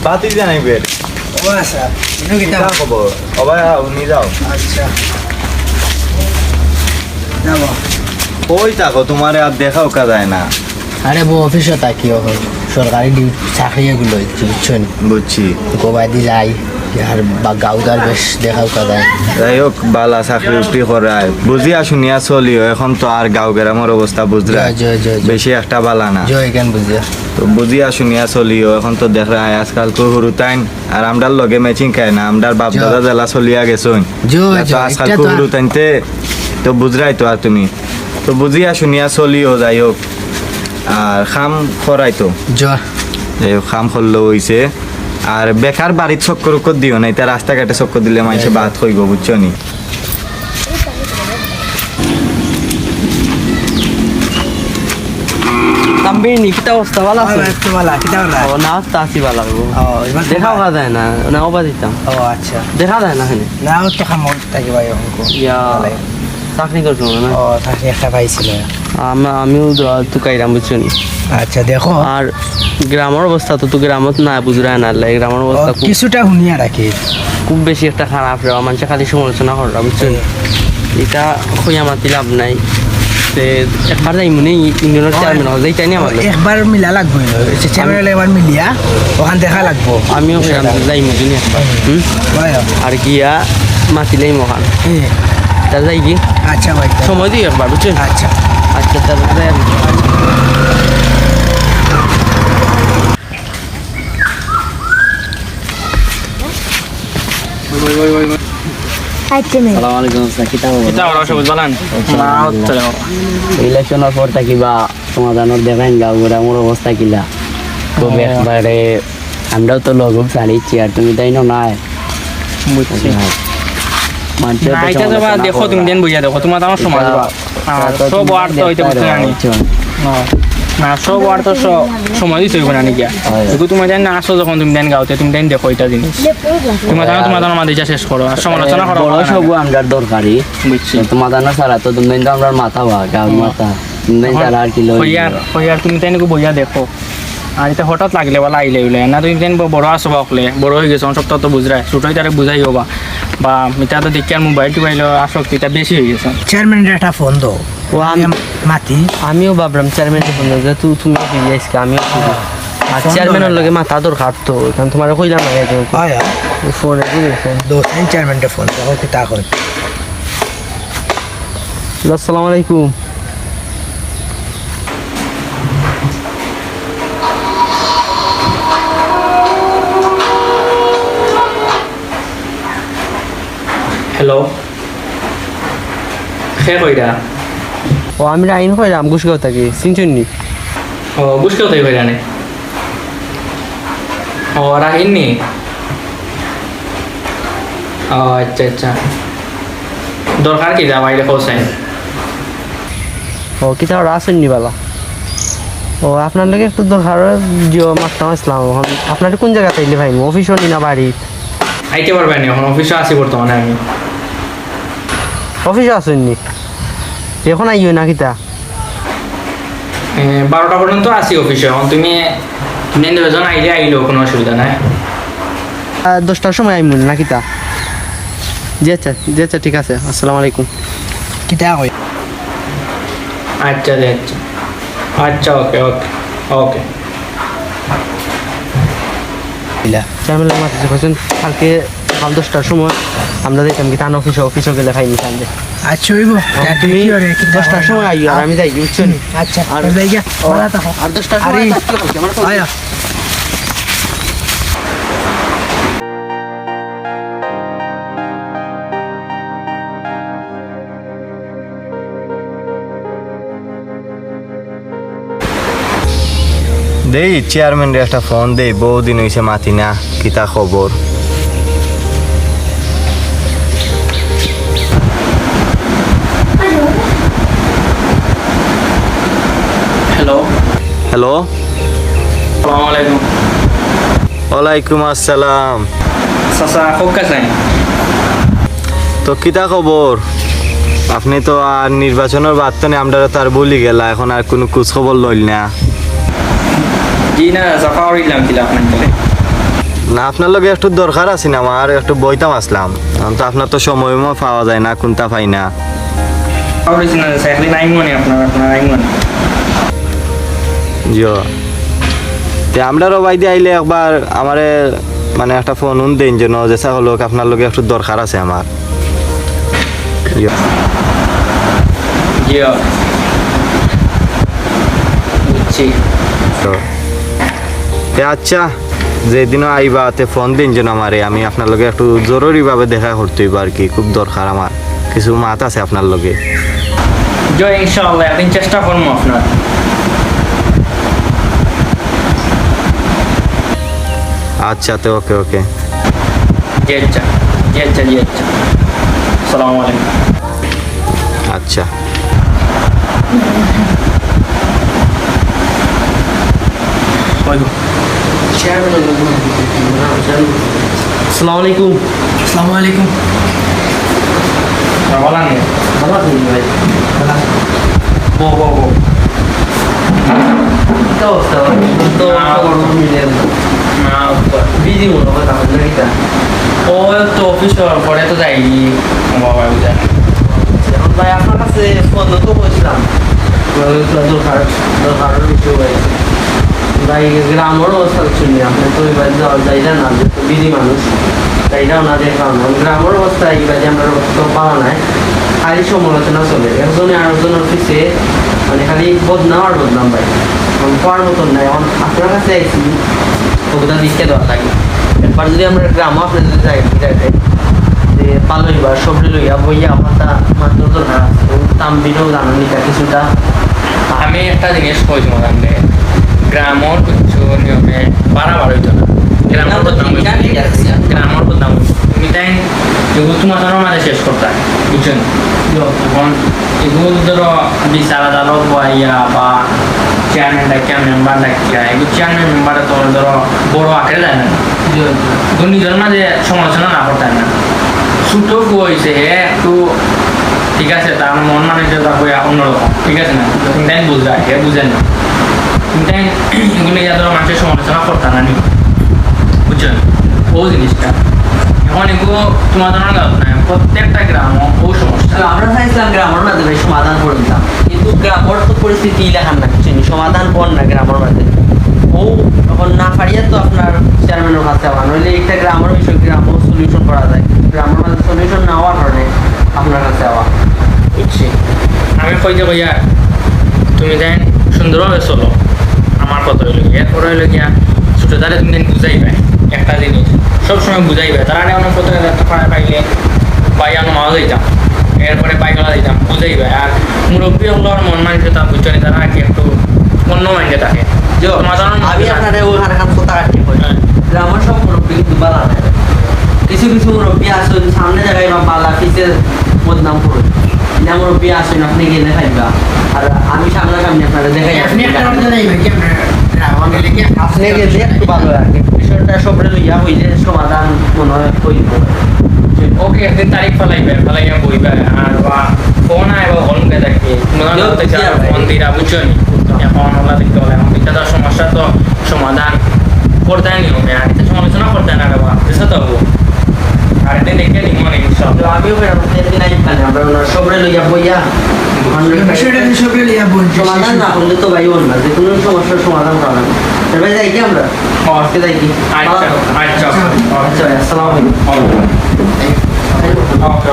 বাতি জানাইবে ও আচ্ছা ইনো কিতা খবর অবাই উনি যাও আচ্ছা যাবো কই থাকো তোমারে আর দেখাও কা যায় না আরে বউ অফিসে তাকিও হয় সরকারি চাকরি এগুলো বুঝছেন বুঝছি গোবাদি যাই আর বা গাউদার বেশ দেখাও কাদায় যাই হোক বালা চাকরি উকরি করায় বুঝিয়া শুনিয়া চলিও এখন তো আর গাঁও গ্রামের অবস্থা বুঝরা জয় জয় বেশি একটা বালা না জয় কেন বুঝিয়া তো বুঝিয়া শুনিয়া চলিও এখন তো দেখা আজকাল তো হুরুতাইন আর আমরার লগে ম্যাচিং খায় না আমরার বাপ দাদা জেলা চলিয়া গেছুন জয় তো জয় আজকাল তো হুরুতাইনতে তো বুঝরাই তো আর তুমি তো বুঝিয়া শুনিয়া চলিও যাই হোক আর খাম খরাই তো জয় যাই হোক খাম করলো হইছে আর বেকার বাড়ির চক্কর উক্কর দিও না এটা রাস্তাঘাটে চক্কর দিলে মানুষে বাদ হইব বুঝছো নি তাম্বির নিকিতা অবস্থা ভালো আছে একটু ভালো কিতা ভালো ও না আস্তে আসি ভালো লাগবো ও এবার দেখাও যায় না না ওবা দিতাম ও আচ্ছা দেখা যায় না এখানে না ও তো খামর থাকিবা অঙ্ক ইয়া চাকরি করছো না ও চাকরি একটা পাইছিল আমিও তুকাইরাম বুঝছো নি আচ্ছা দেখো আর গ্রামের অবস্থা তো গ্রামত না বুঝরা না লাগে গ্রামের অবস্থা খুব কিছুটা শুনিয়া রাখি খুব বেশি একটা খারাপ রে মানুষে খালি সমালোচনা করা বুঝছো নি এটা খুঁয়া মাতি লাভ নাই তে একবার যাই মনে ইন্ডিয়ানের চেয়ারম্যান হল যাইতাই নি আমার একবার মিলা লাগবো চেয়ারম্যান একবার মিলিয়া ওখান দেখা লাগবো আমিও যাই মনে আর গিয়া মাতিলেই মহান তা যাই কি আচ্ছা ভাই সময় দিই একবার বুঝছো আচ্ছা আচ্ছা তারপরে ইলেকশনের পর থাকিবা সমাধানের দেখাইন গাঁও গ্রামের অবস্থা কিলা খুব একবারে আমরাও তো লগব চালিয়েছি আর তুমি তাই নাই বুঝছি মানুষের তো এটা যাবা সমালোচনা দেখো তুমি করা। দেন বইয়া দেখো তোমার আমার সমাজ বা তো সব তুমি আর তো হইতে দেখতে বুঝতে জানি পারো, না সব আর তো সময় দিতে হইব না নাকি দেখো তুমি জানি না আসো যখন তুমি দেন গাওতে তুমি দেন দেখো এটা জিনিস তোমার তোমার মাঝে যা শেষ করো আর সমালোচনা করো বড় সব আমরার দরকারি বুঝছি তোমাদের ছাড়া তো তুমি তো আমরার মাথা বা গাঁর মাথা তুমি ছাড়া আর কি লই হইয়ার তুমি তাই বইয়া দেখো আর এটা হঠাৎ লাগলে বা লাইলে উলে না তুমি তেন বড় আসো বা হলে বড় হয়ে গেছো সব তো বুঝরাই ছোটই তারে বুঝাই হবা বা এটা তো দেখি আর মোবাইল টোবাইল আসক্তিটা বেশি হয়ে গেছে চেয়ারম্যানের একটা ফোন দো ও মাতি আমিও ভাবলাম চেয়ারম্যানের ফোন যে তুমি ফিরে আজকে আমিও ফিরে আর চেয়ারম্যানের লগে মাথা দরকার তো কারণ তোমার কইলাম না হয় ফোনে দো চেয়ারম্যানের ফোন দেখো কি তা কই আসসালামু আলাইকুম হ্যালো কে কইরা ও আমি রাইন কইরাম গুছগাঁও থাকি চিনছুননি ও গুছগাঁও থাকি কইরা নে ও রাহিন নি ও আচ্ছা আচ্ছা দরকার কি যাওয়া এটা কোসাই ও কি তাও আসেননি বালা ও আপনার লাগে একটু দরকার জিও মাস্টার আসলাম আপনার কোন জায়গাতে আইলে ভাই অফিসও নি না বাড়ি আইতে পারবেন এখন অফিসে আছি বর্তমানে আমি অফিসে আসেননি এখন আইও না কিতা 12টা পর্যন্ত আসি অফিসে এখন তুমি দুজন আইলে আইলেও কোনো অসুবিধা নাই 10টার সময় আইমু না কিতা জি আচ্ছা ঠিক আছে আসসালামু আলাইকুম কি তা কই আচ্ছা আচ্ছা আচ্ছা ওকে ওকে ওকে চ্যানেলের মাঝে বলছেন কালকে সকাল 10টার সময় আমরা দেখতাম কি তান অফিসে গেলে খাইনি সামনে আচ্ছা হইব তুমি 10টার সময় আইও আর আমি যাই বুঝছো আচ্ছা আর যাই গিয়া ভালো থাকো আর 10টার সময় আয়া দেই চেয়ারম্যানের একটা ফোন দেই বহুদিন হইছে মাতি না কিতা খবর হ্যালো হ্যালো আসসালামু আলাইকুম ওয়ালাইকুম আসসালাম চাচা খুব কাছাই তো কিতা খবর আপনি তো আর নির্বাচনের বাদ তো আমরা তো আর বলি গেলা এখন আর কোনো খোঁজ খবর লইল না জি না জাফা উড়িলাম কিলা আপনার না আপনার লগে একটু দরকার আছে না, আমার একটু বইতাম আসলাম, তো আপনার তো সময় পাওয়া যায় না, কোনটা পাই না। নাই মনে আপনার নাই মনে জিও তে আমরা রবাই দিয়ে আইলে একবার আমারে মানে একটা ফোন দেন যেন, যেসা হলো আপনার লগে একটু দরকার আছে আমার। জিও জিও বুঝছি। তো তে আচ্ছা যেদিনও আইবা তে ফোন দিন যেন আমারে, আমি আপনার লগে একটু জরুরিভাবে দেখা করতে হইব আর কি, খুব দরকার আমার, কিছু মাত আছে আপনার লগে। জয় ইনশাআল্লাহ একদিন চেষ্টা করবো আপনার। আচ্ছা তো ওকে ওকে। জি আচ্ছা জি আচ্ছা জি আচ্ছা, আসসালামু আলাইকুম। আচ্ছা আসসালামু আলাইকুম। আসসালামু আলাইকুম। ভালো নেই ভালো আছেন ভাই? বো বো বো কি অবস্থা? তো মিলে না বিজি মনে হয় তাহলে নাকি? ও তো অফিস পরে তো যাইনি বাবা বুঝা। এখন ভাই আপনার কাছে ফোন তো করেছিলাম, দরকার বিষয় হয়েছে ভাই। গ্রামের অবস্থা শুনি, আপনি তো এবার যাইলেন না, যে বিজি মানুষ তাইটাও না দেখলাম না। গ্রামের অবস্থা এবার আমরা তো পাওয়া নাই, খালি সমালোচনা চলে, একজনে আরেকজনের পিছিয়ে মানে খালি বদনাম আর বদনাম ভাই, পাওয়ার মতন নাই। এখন আপনার কাছে আইসি ওগুলা দিকে দেওয়া লাগে। এরপর যদি আমরা গ্রামও আপনি যদি যাই যে পালইবা সবজি লইয়া বইয়া আমার তা মাত্র তো না দাম দিলেও জানানিটা কিছুটা। আমি একটা জিনিস কইছি মনে গ্রামের কিছু নিয়মে বাড়াবার হইতো না, গ্রামের বদনাম গ্রামের বদনাম তুমি তাই এগুলো তোমার মাঝে শেষ করতে বুঝছেন। এখন এগুলো ধরো বিচার আদালত বইয়া বা চেয়ারম্যান ডাকিয়া মেম্বার ডাকিয়া, এগুলো চেয়ারম্যান মেম্বারে তো ধরো বড় আঁকড়ে যায় না, নিজের মাঝে সমালোচনা না করতে না। ছোটো হয়েছে একটু ঠিক আছে, তার মন মানে অন্যরকম ঠিক আছে না, তাই বুঝা হে বুঝেন না, তাই এগুলো ধরো মানুষের সমালোচনা করতে না নি বুঝছেন ও জিনিসটা। এখন এগুলো তোমার ধরনের গাছ নাই, প্রত্যেকটা গ্রাম ও সমস্যা। আমরা চাইছিলাম গ্রামের মাঝে ভাই সমাধান করে দিতাম, কিন্তু গ্রামের তো পরিস্থিতি লেখার না কিছু সমাধান কর না গ্রামের মাঝে। ও এখন না পারিয়া তো আপনার চেয়ারম্যানের কাছে আবার নইলে একটা গ্রামের বিষয় গ্রামও সলিউশন করা যায়, গ্রামের মাঝে সলিউশন না হওয়ার কারণে আপনার কাছে আবার। বুঝছি আমি কইতে কইয়া তুমি দেন সুন্দরভাবে চলো, আমার কথা হইল এরপর হইল গিয়া ছোটো তাহলে তুমি দেন বুঝাইবে একটা জিনিস সবসময় বুঝাইবে। তারা অনেক কথা পাইলে পাইয়ানো মাও দিতাম, এরপরে পাইগলা দিতাম বুঝাইবে। আর মুরব্বী হলোর মন মানসিকতা বুঝছো না, তারা কি একটু অন্য মাইন্ডে থাকে। আমি আপনার ওখানে কথা কাটতে করি, গ্রামের সব মুরব্বী কিন্তু বালা নেয়, কিছু কিছু মুরব্বী আসুন সামনে জায়গায় বা বালা পিছিয়ে বদনাম করুন, এটা মুরব্বী আসুন আপনি গেলে খাইবা। আর আমি সামনাসামনি আপনারা দেখাই আপনি একটা কথা নাই ভাই, কি আমরা লেগে আপনি গেলে একটু ভালো লাগে, বিষয়টা সবরে লইয়া হইলে সমাধান মনে হয় হইব। ওকে একদিন তারিখ ফেলাইয়া বইবে আর বা ফোন আয় বা হলকে দেখি ফোন দিরা বুঝছো নি। এখন ওলা দেখতে হলে এখন বিদ্যাদার সমস্যা তো সমাধান করতে নিয়মে আর এটা সমালোচনা করতে না বাবা বুঝছো তো আর একদিন দেখে নিব না ইনশাআল্লাহ। আমিও একদিন আইপানে আমরা সবরে লইয়া বইয়া বিষয়টা সবরে লিয়া বলছি সমাধান না করলে তো ভাই না, যে কোনো সমস্যার সমাধান করা লাগবে। ভাই যাই কি আমরা আজকে যাই কি? আচ্ছা আচ্ছা আচ্ছা ভাই আসসালামু আলাইকুম। ওকে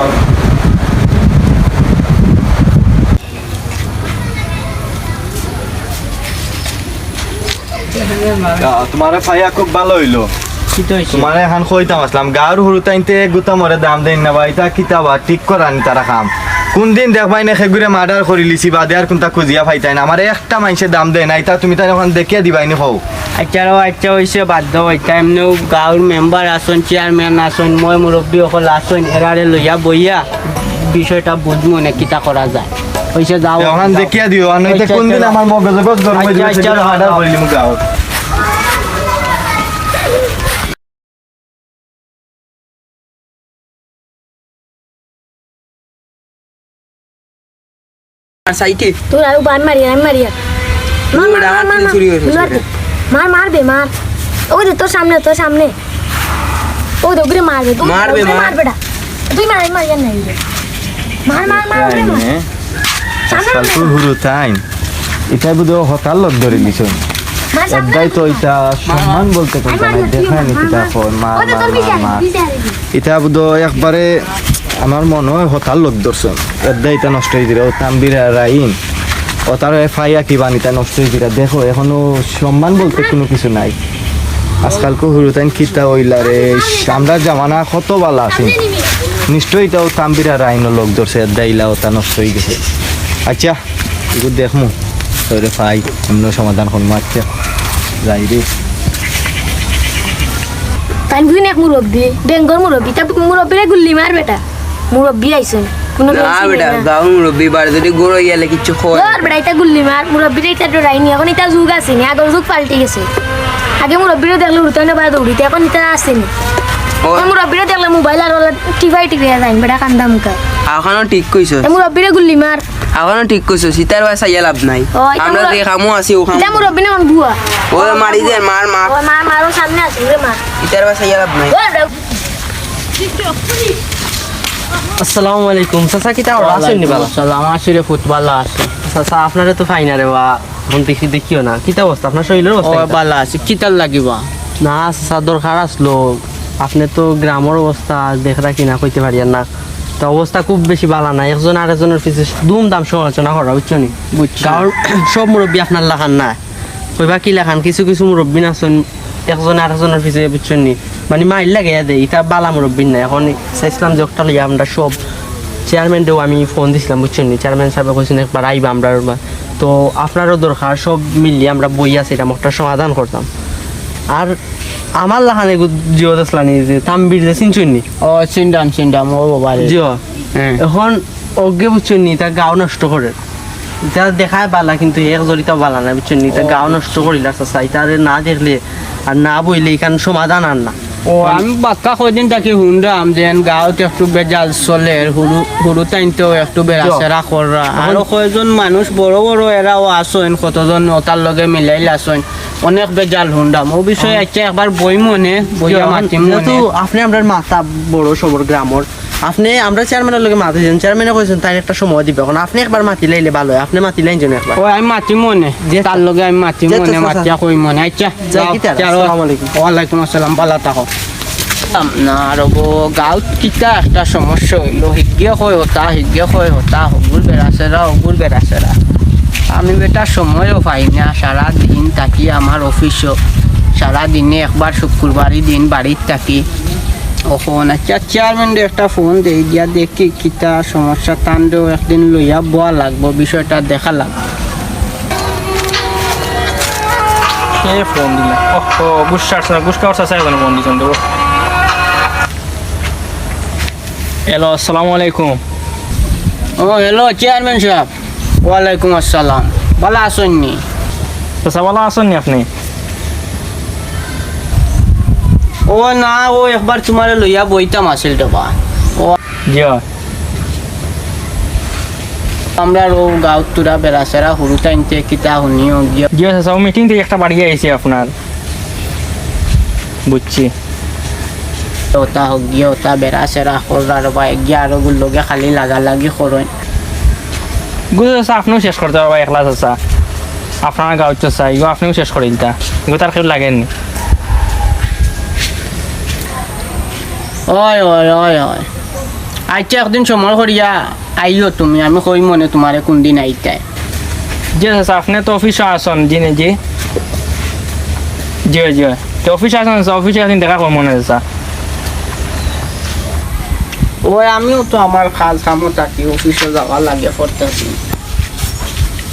তোমার ফাইয়া খুব ভালো হইলো। তোমার এখন কইতাম আসলাম গাঁর হুরু তাইতে গুতা মরে দাম দেন না ভাই, তা কিতাবা ঠিক করানি তারা খাম কোন দিন দেখবাই না সেগুড়ে মার্ডার করে লিছি বা দেয়ার কোনটা খুঁজিয়া পাইতাই না, আমার একটা মানুষে দাম দেয় নাই, তা তুমি তাই এখন দেখিয়া দিবাই নি হও। আচ্ছা হয়েছে বাধ্য হইতা এমনিও গাঁৱৰ মেম্বাৰ আসন চেয়ারম্যান আসন মই মুরব্বীসকল আসন এরারে লইয়া বইয়া বিষয়টা বুঝবো না কিতা করা যায় হয়েছে যাও এখন দেখিয়া দিও, আর নইতে কোন দিন আমার মগজ গরম হয়ে যাবে আচ্ছা, মার্ডার করে লিমু গাঁও। সাইকে তোর আর বান মারিয়া মার ওই ডাকাত চুরি হয়েছে মার মার বে মার ওই যে তোর সামনে ও দগরে মারবে তুই মারবে, মার। মারবে না তুই মার জান নাই রে মার মার মার রে মার আজকাল তো হুরু তাই এটা বুধ হতাল লোক ধরে দিছুন মার সামনে এটাই তো এটা সম্মান বলতে কই না দেখা নি কিতা ফোন মার ও তো তোর মার মার বিচার এটা বুধ একবারে আমার মনে হয় হতাল লোক ধরছেন এদাই এটা নষ্ট হয়ে দিলে ও তাম্বিরা রাইন ও তার ফাইয়া কি বানিতা নষ্ট হয়ে দিলে দেখো এখনো সম্মান বলতে কোনো কিছু নাই আজকাল কো হুরু তাই কিতা হইলা রে আমরা জামানা কত ভালো আছি নিশ্চয়ই তাও তাম্বিরা রাইন লোক ধরছে এদাইলা ওটা নষ্ট হয়ে গেছে আচ্ছা এগুলো দেখমু তোরে ফাই অন্য সমাধান করবো আচ্ছা যাই রে তাই বুঝিন এক মুরব্বি ডেঙ্গর মুরব্বি তা মুরব্বিরে গুল্লি মার বেটা মুরব্বি আইছেন কোনো না বেটা গাঁও মুরব্বী বাড়ি যদি গড়ো গেলে কিচ্ছু খোয় ওর বেটা এটা গুল্লি মার মুরব্বিরে এটা ডরাইনি এখন এটা যুগ আসেনি আগর যুগ পাল্টে গেছে আগে মুরব্বিরে দেখলে উড়তে না বাইরে দৌড়িতে এখন এটা আসেনি মুরব্বিরে দেখলে মোবাইল আর টিভাই যায় বেটা কান্দা মুখা এখনো ঠিক কইছ মুরব্বিরে গুল্লি মার এখনো ঠিক কইছ সীতার বাসা ইয়া লাভ নাই ও, এটা আমরা মুরব্বি- যে খামু আছি ও খামু এটা মুরব্বি না বুয়া ও মারি দে মার মার ও মার মারো সামনে আছে রে মার সীতার বাসা ইয়া লাভ নাই ও বেটা আসসালামু আলাইকুম চাচা কিতা ওরা আছেন নি বালা সালাম আসিরে ফুটবল আছে চাচা আপনারে তো ফাইনা রে বা এখন দেখিও না কিতা অবস্থা আপনার শরীরের ও অবস্থা কিতা? বালা আছে কিতার লাগিবা না চাচা দরকার আসলো আপনি তো গ্রামের অবস্থা দেখরা কিনা কইতে পারি না তো অবস্থা খুব বেশি ভালো না একজন আরেকজনের পিছিয়ে দুমদাম সমালোচনা করা বুঝছো নি গাঁর সব মুরব্বী আপনার লাখান না কইবা কি লাখান কিছু কিছু মুরব্বী না শুন একজন আরেকজনের পিছিয়ে বুঝছো নি মানে মাইল লাগে দেয় এটা বালা মুরব্বী না এখন চাইছিলাম যে একটা লিয়ে আমরা সব চেয়ারম্যানকেও আমি ফোন দিছিলাম বুঝছেন নি চেয়ারম্যান সাহেব কইছেন একবার আইবা আমরা তো আপনারও দরকার সব মিলিয়ে আমরা বই আছে এটা একটা সমাধান করতাম আর আমার লাখানে জিও দেখলানি যে তাম্বির যে চিনছুন নি ও চিন্ডাম ও বাবা রে জিও হ্যাঁ এখন অজ্ঞে বুঝছেন নি তা গাও নষ্ট করে যা দেখায় বালা কিন্তু এক জড়িত বালা না বুঝছেন নি তা গাও নষ্ট করিল চাই তারে না দেখলে আর না বইলে এখান সমাধান আর না ও আমি বাক্কা কদিন তাকে শুনলাম যে গাঁৱত একটু বেজাল চলে সৰু টাইমতেও একটু বেড়াচেরা করা আরো কয়জন মানুষ বড় বড় এরাও আসেন কতজন ওটার লগে মিলাইল আসেন অনেক বেজাল শুনলাম ও বিষয়ে আচ্ছা একবার বই মনে বইয়া মাতিম যেহেতু মনে আপনি আমরা মাথা বড় সবর গ্রামর আপনি আমরা চেয়ারম্যানের লগে মাতিছেন চেয়ারম্যানে কইছেন তার একটা সময় দিবে এখন আপনি একবার মাতি লাইলে ভালো হয় আপনি মাতি লাইন যেন একবার ও আমি মাতিম মনে যে তার লগে আমি মাতিম যে তো মনে চাচা। মাতিয়া কই মনে আচ্ছা যাই কি তার? আসসালামু আলাইকুম। ওয়ালাইকুম আসসালাম ভালো থাকো না রব গাঁৱত কিতা একটা সমস্যা হইল হিজ্ঞে কয় হতা হগুর বেড়াচেরা আমি বেটা সময়ও পাই না সারা দিন থাকি আমার অফিসও সারা দিনে একবার শুক্রবারই দিন বাড়ির থাকি ওখন আচ্ছা চেয়ারম্যানরে একটা ফোন দিয়ে দিয়া দেখি কিতা সমস্যা তান্ডেও একদিন লইয়া বোয়া লাগবো বিষয়টা দেখা লাগবে কে ফোন দিলে ও গুসকাওয়ার চাচা এখানে ফোন দিয়েছেন দেবো হ্যালো আসসালামু আলাইকুম ও হ্যালো চেয়ারম্যান সাহেব ওয়ালাইকুম আসসালাম ভালো আছেন নি চাচা ভালো আছেন নি আপনি ও না ও একবার তোমার লইয়া বইতাম আসিল দেবা জি হয় আমরা ও গাঁৱত তোরা বেড়াচেরা সরু টাইমতে কিতা শুনিও গিয়া জি হয় চাচা মিটিং থেকে একটা বাড়ি আইছি আপনার বুঝছি ওটা হোক গিয়ে ওটা বেড়াচেরা করার বা গিয়া আরো লগে খালি লাগালাগি করেন বুঝে চাচা আপনিও শেষ করতে পারবা একলা চাচা আপনার গাঁৱত চাচা এগুলো আপনিও শেষ করে দিতা এগুলো তার কেউ লাগেননি ওই আচ্ছা একদিন সময় করিয়া আইও তুমি আমি কই মনে তোমারে কোনদিন আইতাই জি চাচা আপনি তো অফিসে আসন জি নে জি জি জি তো অফিসে আসন অফিসে একদিন দেখা করবো মনে চাচা ওই আমিও তো আমার কাজ কামও থাকি অফিসে যাওয়া লাগে পড়তেছি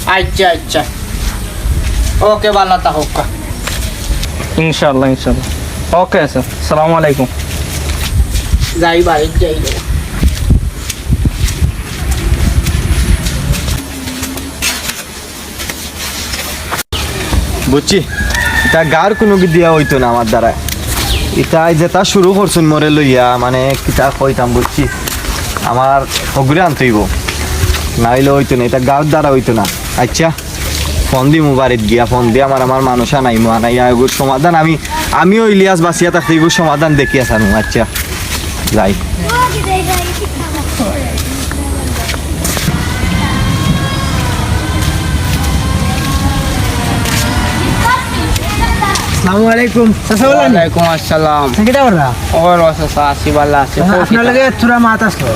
আচ্ছা ওকে ভালো থাকুক ইনশাল্লাহ ওকে স্যার আসসালামু আলাইকুম যাই বাড়ির যাই রে। বুঝছি এটা গার কোনো দিয়া হইতো না আমার দ্বারা এটা যেটা শুরু করছুন মরে লইয়া মানে কিতা কইতাম বুঝছি আমার হগুরে আনতেইব নাইলে হইতো না এটা গার দ্বারা হইতো না আচ্ছা ফোন দি বাড়িত গিয়া ফোন দিয়ে আমার মানুষ আনাইমো আনাইয়া এগুর সমাধান আমি আমিও ইলিয়াস বাসিয়া থাকতে এগুলো সমাধান দেখি আসানো। আচ্ছা যাই। আসসালামু আলাইকুম চাচা বলেন ওয়ালাইকুম আসসালাম কিটা কররা ওর চাচা আসি ভালো আছে আপনার লাগে তোরা মাত আসলো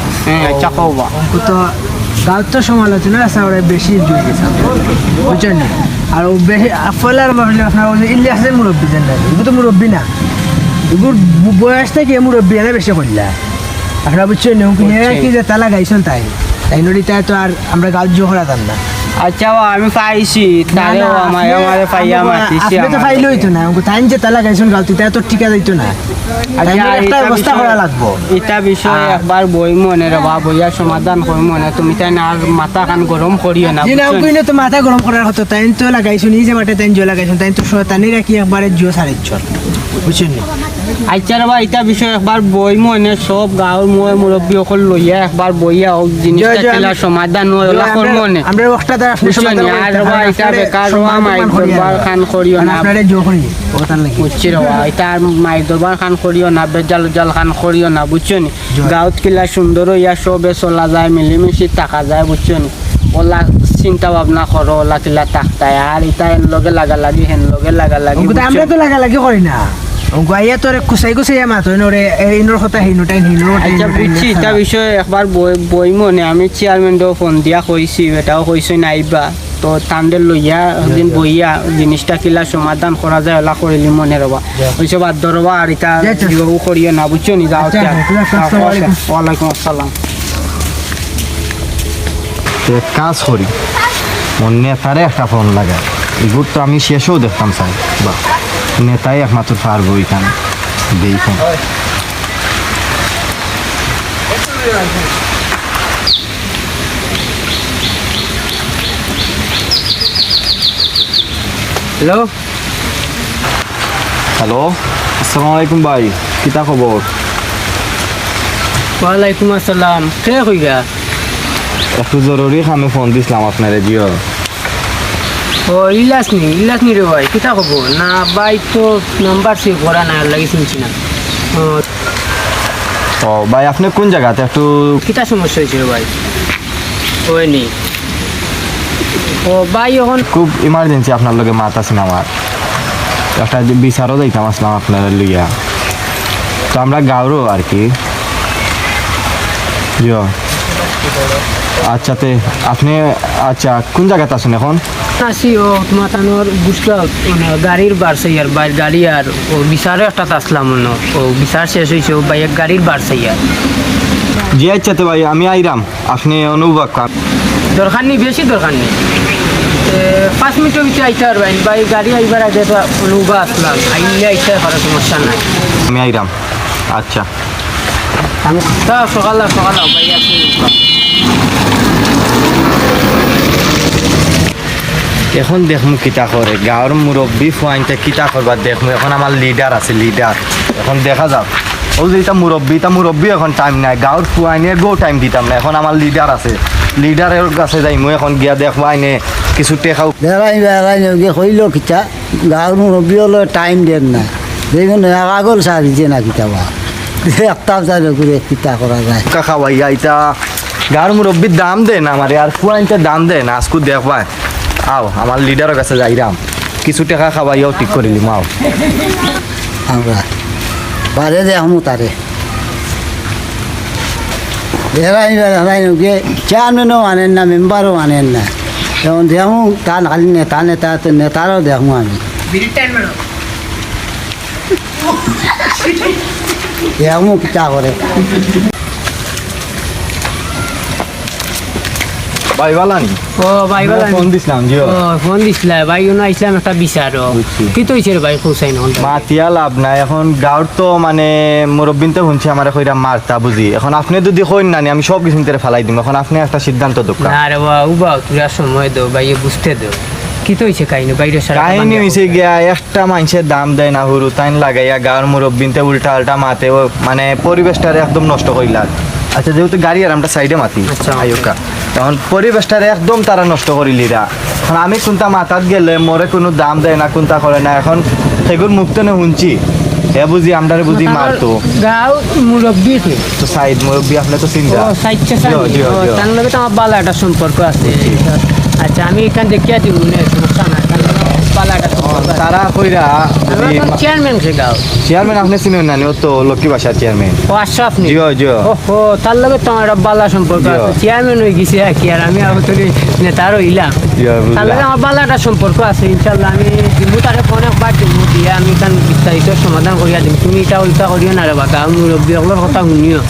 আচ্ছা কওবা অঙ্ক তো গাঁত তো সমালোচনা আছে ওরা বেশি জুড়ে গেছে বুঝছেন না আর ও বেশি ফলার ভাবলে আপনার ওই ইলিয়াসের মুরব্বী জান না এগুলো তো মুরব্বী না এগুলো বয়স থেকে মুরব্বী এনে বেশি করলা আপনারা বুঝছেন না কি যে তালা গাইছেন তাই তাই নদীতে তো আর আমরা গাঁত জো করা যান না আচ্ছা আমি পাইছি তারেও আমারে পাইয়া মাতিছি আপনি তো ফাইল হইতো না অঙ্ক তাই যে তালা গাইছেন গাঁত তাই তো ঠিকা যাইতো না একটা ব্যবস্থা করা লাগবো এটা বিষয়ে একবার বই মনে রবা বইয়া সমাধান করি মনে তুমি তাই না আর মাথা কান গরম করিও না জি না বুঝছেন? কইলে তো মাথা গরম করার কথা তাই তো লাগাইছো নিজে মাঠে তাই জো লাগাইছো তাই তো শয়তানি রাখি একবারে জো সারিচ্ছ বুঝছেন না আচ্ছা রবা এটা বিষয়ে একবার বই মনে সব গাঁৱৰ মুরব্বী সকল লইয়া একবার বইয়া হোক জিনিসটা জয়, খেলা সমাধান হয় ওলা কর মনে আমরা ওটা দ্বারা আপনি বুঝছেন সমাধান আর করতে রবা পারেন। এটা আপনারে বেকার রবা সম্মান মাই করিয়া দরবার না। খান করিও মানে না আপনারে জো করি ওটার লাগি বুঝছি রবা এটা আর মাই দরবার খান করিও না বেজাল জাল খান করিও না বুঝছো নি গাঁৱত কিলা সুন্দর হইয়া সবে চলা যায় মিলিমিশি থাকা যায় বুঝছো নি ওলা চিন্তা ভাবনা করো ওলা কিলা থাকতায় আর এটা এর লগে লাগা লাগি হেন লগে লাগা লাগি অঙ্ক তো আমরা তো লাগালাগি করি না অঙ্ক আইয়া তোরে কুসাই কুসাই মাত হয় নরে এইনোর কথা হিনোটাই হিনোর আচ্ছা বুঝছি এটা বিষয়ে একবার বই মনে আমি চেয়ারম্যানও ফোন দিয়া কইছি এটাও কইছি নাইবা তো তান্দের লইয়া একদিন বইয়া জিনিসটা কিলা সমাধান করা যায় ওলা করিলি মনে রবা ওইসব বাদ রবা আর এটা আচ্ছা। বিবাহ করিও না বুঝছো নি যাও আচ্ছা, আসসালামু আলাইকুম। ওয়ালাইকুম আসসালাম তো এক কাজ করি মোর নেতারে একটা ফোন লাগা এগুলো তো আমি শেষও দেখতাম স্যার বা নেতাই একমাত্র পারবো এখানে দেই ফোন। হ্যালো হ্যালো আসসালামু আলাইকুম ভাই কিতা খবর? ওয়ালাইকুম আসসালাম কে কইরা একটু জরুরি আমি ফোন দিছিলাম আপনারে জিও। ও ইলাস নি রে ভাই কিতা কব না ভাই তো নাম্বার সেভ করা না লাগি শুনছি না ও ভাই আপনি কোন জায়গাতে একটু কিতা সমস্যা হয়েছে রে ভাই ওই নি ও ভাই এখন খুব ইমার্জেন্সি আপনার লগে মাত আছে না আমার একটা বিচারও যাইতাম আসলাম আপনার লিগা তো আমরা গাঁৱৰো আর কি জিও। আচ্ছা তে আপনি আচ্ছা কোন জায়গাতে আছেন এখন? আসি ও মাতানোর বুঝলা মানে গাড়ির বাড়ছে ইয়ার বাইর গাড়ি আর ও বিচারও একটা আসলাম মনে ও বিচার শেষ হয়েছে ও বাইক গাড়ির বাড়ছে ইয়ার জি আচ্ছা তো ভাই আমি আইরাম আপনি অনুভব দরকার নেই বেশি দরকার নেই 5 মিনিটের ভিতরে আইতে পারবেন ভাই গাড়ি আইবার আগে তো অনুভব আসলাম আইলে আইতে করার সমস্যা নাই আমি আইরাম। আচ্ছা আমি সকালে ভাই আসি এখন দেখমু কিতা করে গাঁৱৰ মুরব্বী ফুয়াইনটা কিতা করবার দেখমু এখন আমার লিডার আছে লিডার এখন দেখা যাক ও যে এটা মুরব্বী এখন টাইম নাই গাঁৱৰ ফুয়াইনে গো টাইম দিতাম না এখন আমার লিডার আছে লিডারের কাছে যাইমু এখন গিয়া দেখবো আইনে কিছু টেকাও বেড়াই গিয়ে হইল কিতা গাঁৱৰ মুরব্বী হলো টাইম দেন না দেখুন আগল সারিছে না কিতাবা একটা চাই করে কিতা করা যায় খাওয়াইয়া এটা গাঁৱৰ মুরব্বীর দাম দেন আমার আর ফুয়াইনটা দাম দেন আজকু দেখবাই আও আমার লিডারের কাছে যাইরাম কিছু টাকা খাওয়াইয়াও ঠিক করিলিম আও আমরা পারে দেখমু তারে বেড়াই গিয়ে চেয়ারম্যানও আনেন না মেম্বারও আনেন না যেমন দেখমু তার খালি নেতারও দেখমু আমি দেখমু কিতা করে ভাই বালানি ও ভাই বলেন ফোন দিছিলাম জিও ও ফোন দিছিল ভাই না ইসলাম একটা বিচার বুঝছি। কি তো হইছে রে ভাই খুশাই না মাতিয়া লাভ নাই এখন গাঁৱৰ তো মানে মুরব্বিন তো শুনছি আমার কইরা মারতা বুঝি এখন আপনি যদি কইন না আমি সব কিছু তেরে ফেলাই দিম এখন আপনি একটা সিদ্ধান্ত দোকা না রে বাবা তুই সময় দাও ভাই বুঝতে দাও কি তো হইছে কাহিনী বাইরে সারা কাহিনী হয়েছে গিয়া একটা মানুষের দাম দেয় না হুরু তাইন লাগাইয়া গাঁৱৰ মুরব্বিনতে উল্টা আল্টা মাতে ও মানে পরিবেশটারে একদম নষ্ট কইলা আচ্ছা যেহেতু গাড়ি আর আমরা সাইডে মাতি আচ্ছা। আয়ুকা তখন পরিবেশটারে একদম তারা নষ্ট করিলিরা এখন আমি কোনটা মাথাত গেলে মোরে কোনো দাম দেয় না কোনটা করে না এখন সেগুর মুখ তো না শুনছি হে বুঝি আমরা বুঝি মারতো গাঁও মুরব্বী কি তো সাইদ মুরব্বী আপনি তো চিন্তা ও সাইচ্ছে জি, জি, জি। তার লগে তো আমার বালা একটা সম্পর্ক আছে আচ্ছা আমি এখান দেখিয়া দিব না সমস্যা নাই তার লগে বালা একটা সম্পর্ক আছে। তারা কইরা আমরা এখন চেয়ারম্যান সে গাঁও চেয়ারম্যান আপনি চিনেন না ও তো লক্ষ্মী বাসার চেয়ারম্যান ও আচ্ছা আপনি জিও জিও ওহো তার লগে তো আমার একটা বালা সম্পর্ক জি। আছে চেয়ারম্যান হয়ে গেছে কি আর আমি আবার তোর নেতা রইলাম জিও তার লগে বুঝলাম আমার বালা একটা সম্পর্ক আছে ইনশাল্লাহ আমি দিব তাকে অনেকবার দিব দিয়ে আমি তার বিস্তারিত সমাধান করিয়া দিম তুমি এটা উল্টা করিও না রে বা গাঁও মুরব্বীসকলের কথা শুনিও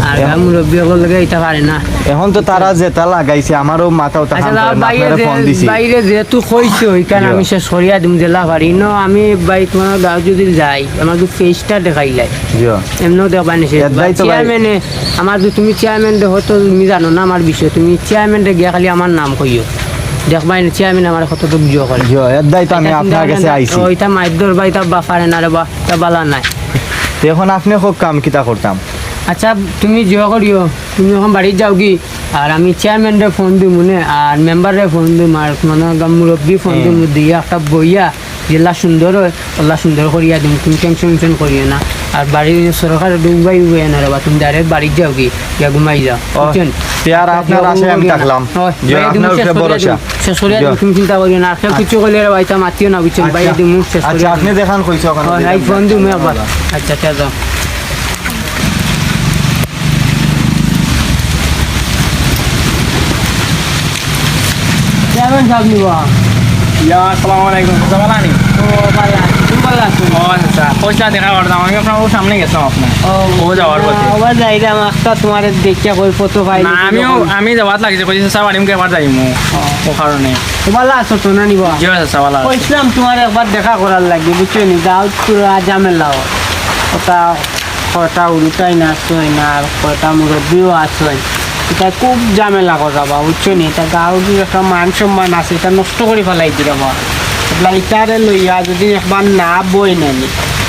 আর গাঁও মুরব্বীসকল লগে এটা পারে না এখন তো তারা যেটা লাগাইছে আমারও মাথাও আচ্ছা তাহান দাদা, আপনারা ফোন দিছি বাইরে যেহেতু কইছো ওইখানে জি। আমি শেষ করিয়া দিম জেলা পারি ন আমি বাই তোমার গাঁও যদি যাই আমার যদি ফেসটা দেখাইলাই জিও এমনিও দেখবা নিছে এটাই তো ভাই। চেয়ারম্যানে আমার যদি তুমি চেয়ারম্যান দেখো তো তুমি জানো না আমার বিষয় তুমি চেয়ারম্যানে গিয়া খালি আমার নাম কইও দেখবা চেয়ারম্যান আমার কতটুকু বিয় করে জিও এর দায়িত্ব আমি এটা আপনার কাছে আইছি ওইটা মাইদর বা এটা বাফারে না রে বা তা বালা নাই তো এখন আপনি খুব কাম কিতা করতাম আচ্ছা তুমি জিও করিও তুমি এখন বাড়ি যাও কি আর আমি চেয়ারম্যানরে ফোন দিই মনে আর মেম্বারে ফোন দিই আর মানে মুরব্বী ফোন দিই দিয়ে একটা বইয়া জেলা সুন্দর হয় ওলা সুন্দর করিয়া দিম তুমি টেনশন করিও না আর বাড়ির সরকার ডুবাই উবাই না রে বা তুমি ডাইরেক্ট বাড়ি যাও কি গিয়া ঘুমাই যাও বুঝছেন আর আপনার আশায় আমি থাকলাম জিও আপনার উপরে ভরসা শেষ করিয়া দিম তুমি চিন্তা করিও না আর কেউ কিছু করলে রে ভাইটা মাতিও না বুঝছেন বাইরে দিম শেষ আচ্ছা করিয়া আপনি দেখান কইছো ওখানে দিম ফোন দিম একবার আচ্ছা ঠিক আছে চেয়ারম্যান সাহেব নিবা ইয়া আসসালামু আলাইকুম জামালা নি ও ভালো আছি তুমি ভালো আছো ও আচ্ছা পয়সা দেখা করতাম আমি আপনার ও সামনে গেছিলাম আপনার ও যাওয়ার পথে আবার যাইলাম একটা তোমার দেখিয়া কই ফটো পাই না আমি যাওয়াত লাগিছে কইছে স্যার বাড়িমকে একবার যাইমু ও কারণে ভালো আছো তো না নিবা জি আছে ভালো আছে। কইছিলাম তোমার একবার দেখা করার লাগে বুঝছো নি গাঁও পুরা ঝামেলা ওটা কয়টা উড়ুটাই না আসই না আর কয়টা মুরব্বীও আসই এটা খুব ঝামেলা করাবা বুঝছো নি এটা গাঁওর একটা মান সম্মান আছে এটা নষ্ট করে ফেলাই দিবা এগুলা ইটারে লইয়া যদি একবার না বই নেনি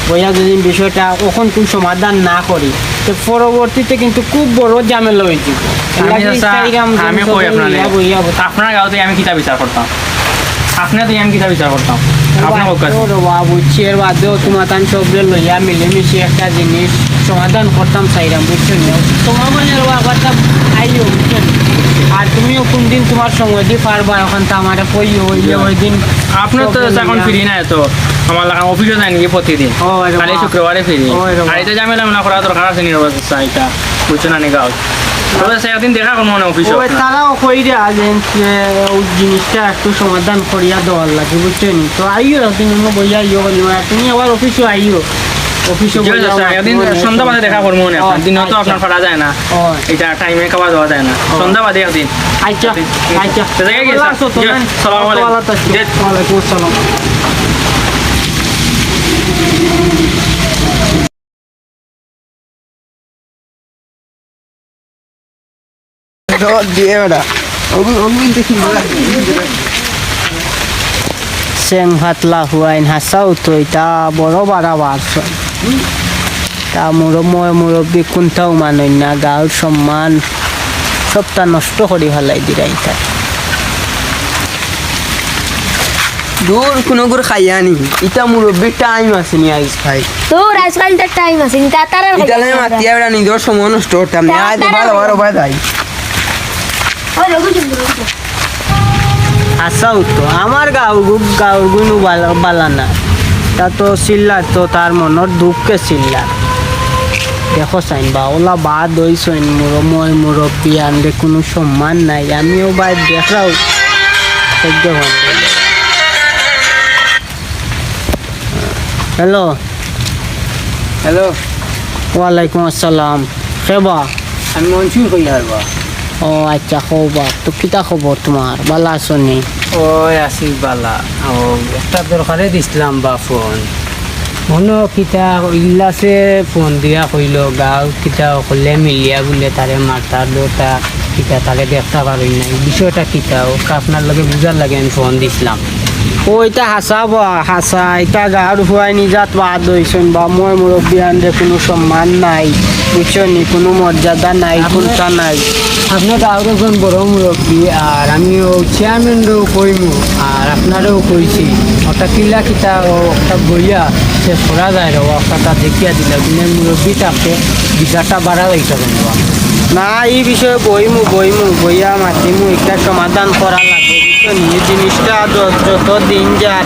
বইয়া যদি বিষয়টা কখন কোন সমাধান না করি তো পরবর্তীতে কিন্তু খুব বড় ঝামেলা হয়ে যাবে আমি চাচা, আমি কই আপনার গাঁওতে আমি কিতা বিচার করতাম আপনার তো আমি কিতা বিচার করতাম আপনার কাছে বুঝছি এর বাদেও তোমার তান সবরে লইয়া মিলেমিশে একটা জিনিস সমাধান করতাম চাইলাম বুঝছো নি তোমার মনে ব্যাপারটা আইও বুঝছো নি? আর তুমিও কোন দিন তোমার সময় দিয়ে পারবা এখন তো আমার কইও ওই দিন আপনার তো এখন ফ্রি নাই তো আমার লাগা অফিসে যাই নাকি প্রতিদিন ও, এরকম। খালি শুক্রবারে ফ্রি ও, এরকম। আর এটা ঝামেলা মেলা করা দরকার আছে নির্বাচন এটা বুঝছো না নি গাঁও তবে সে একদিন দেখা করবো না অফিসে ওই তারাও কইরা যে ওই জিনিসটা একটু সমাধান করিয়া দেওয়ার লাগে বুঝছো নি তো আইও একদিন আমি বইয়া ইয়ে করিও আর তুমি আবার অফিসে আইও অফিসে একদিন সন্ধ্যা বাদে দেখা করবো না দিন তো আপনার ফাটা যায় না এটা টাইমে খাওয়া দাওয়া যায় না সন্ধ্যা বাদে একদিন আচ্ছা আচ্ছা তো জায়গায় গেছে সালাম আলাইকুম ওয়ালাইকুম আসসালাম চেং ফাতলা হুয়াইন হাসাও তো এটা বড় বাড়াবার তা মুরব্বী কোনটাও মানই না গাঁর সম্মান সবটা নষ্ট করে ফেলাই দিরা এটা দূর কোনো করে খাইয়া নি এটা মুরব্বীর টাইম আছে নি আজ খাই তোর আজকাল তো টাইম আছে তার ইতালে মাতিয়া এটা নিজের সময় নষ্ট করতাম না আজ ভালো ভালো ভাই যাই আসাও তো আমার গাঁর গুণ বালা না তা তো চিল্লা তো তার মনের দুঃখে চিল্লা দেখো চাইন বা ওলা বাদ হইছেন মই মুরব্বী আনলে কোনো সম্মান নাই আমিও বাই দেখাও সহ্য হ্যালো হ্যালো ওয়ালাইকুম আসসালাম সেবা আমি মনসুর কই হারবা ও আচ্ছা খবর তো কিতা খবর তোমার বালা আছো নি ওই আছি বালা ও একটা দরকারে দিছিলাম বা ফোন মনো কিতা ইল্লাসে ফোন দিয়া কইল গাঁও কিতা কলে মিলিয়া বলে তারে মারতার দোটা কিতা তারে দেখতে পারি নাই বিষয়টা কিতা ও আপনার লগে বুঝার লাগে আমি ফোন দিছিলাম ও এটা হাসা এটা গাঁর হুয়াই নিজাত বাদ হইছেন বা মই মুরব্বী আনলে কোনো সম্মান নাই বুঝছো নি, কোনো মর্যাদা নাই, কোনটা নাই। আপনার আরও একজন বড় মুরব্বী, আর আমিও চেয়ারম্যানও কইমু, আর আপনারও কইছি ওটা কিলা কিতা ও একটা বইয়া শেষ করা যায় রে, একটা দেখিয়া দিলা কিন্তু মুরব্বী থাকতে বিচারটা বাড়া লাগতে পারবো। না এই বিষয়ে বইয়া মাধ্যমে একটা সমাধান করা লাগবে, বুঝছো নি। এই জিনিসটা যত দিন যার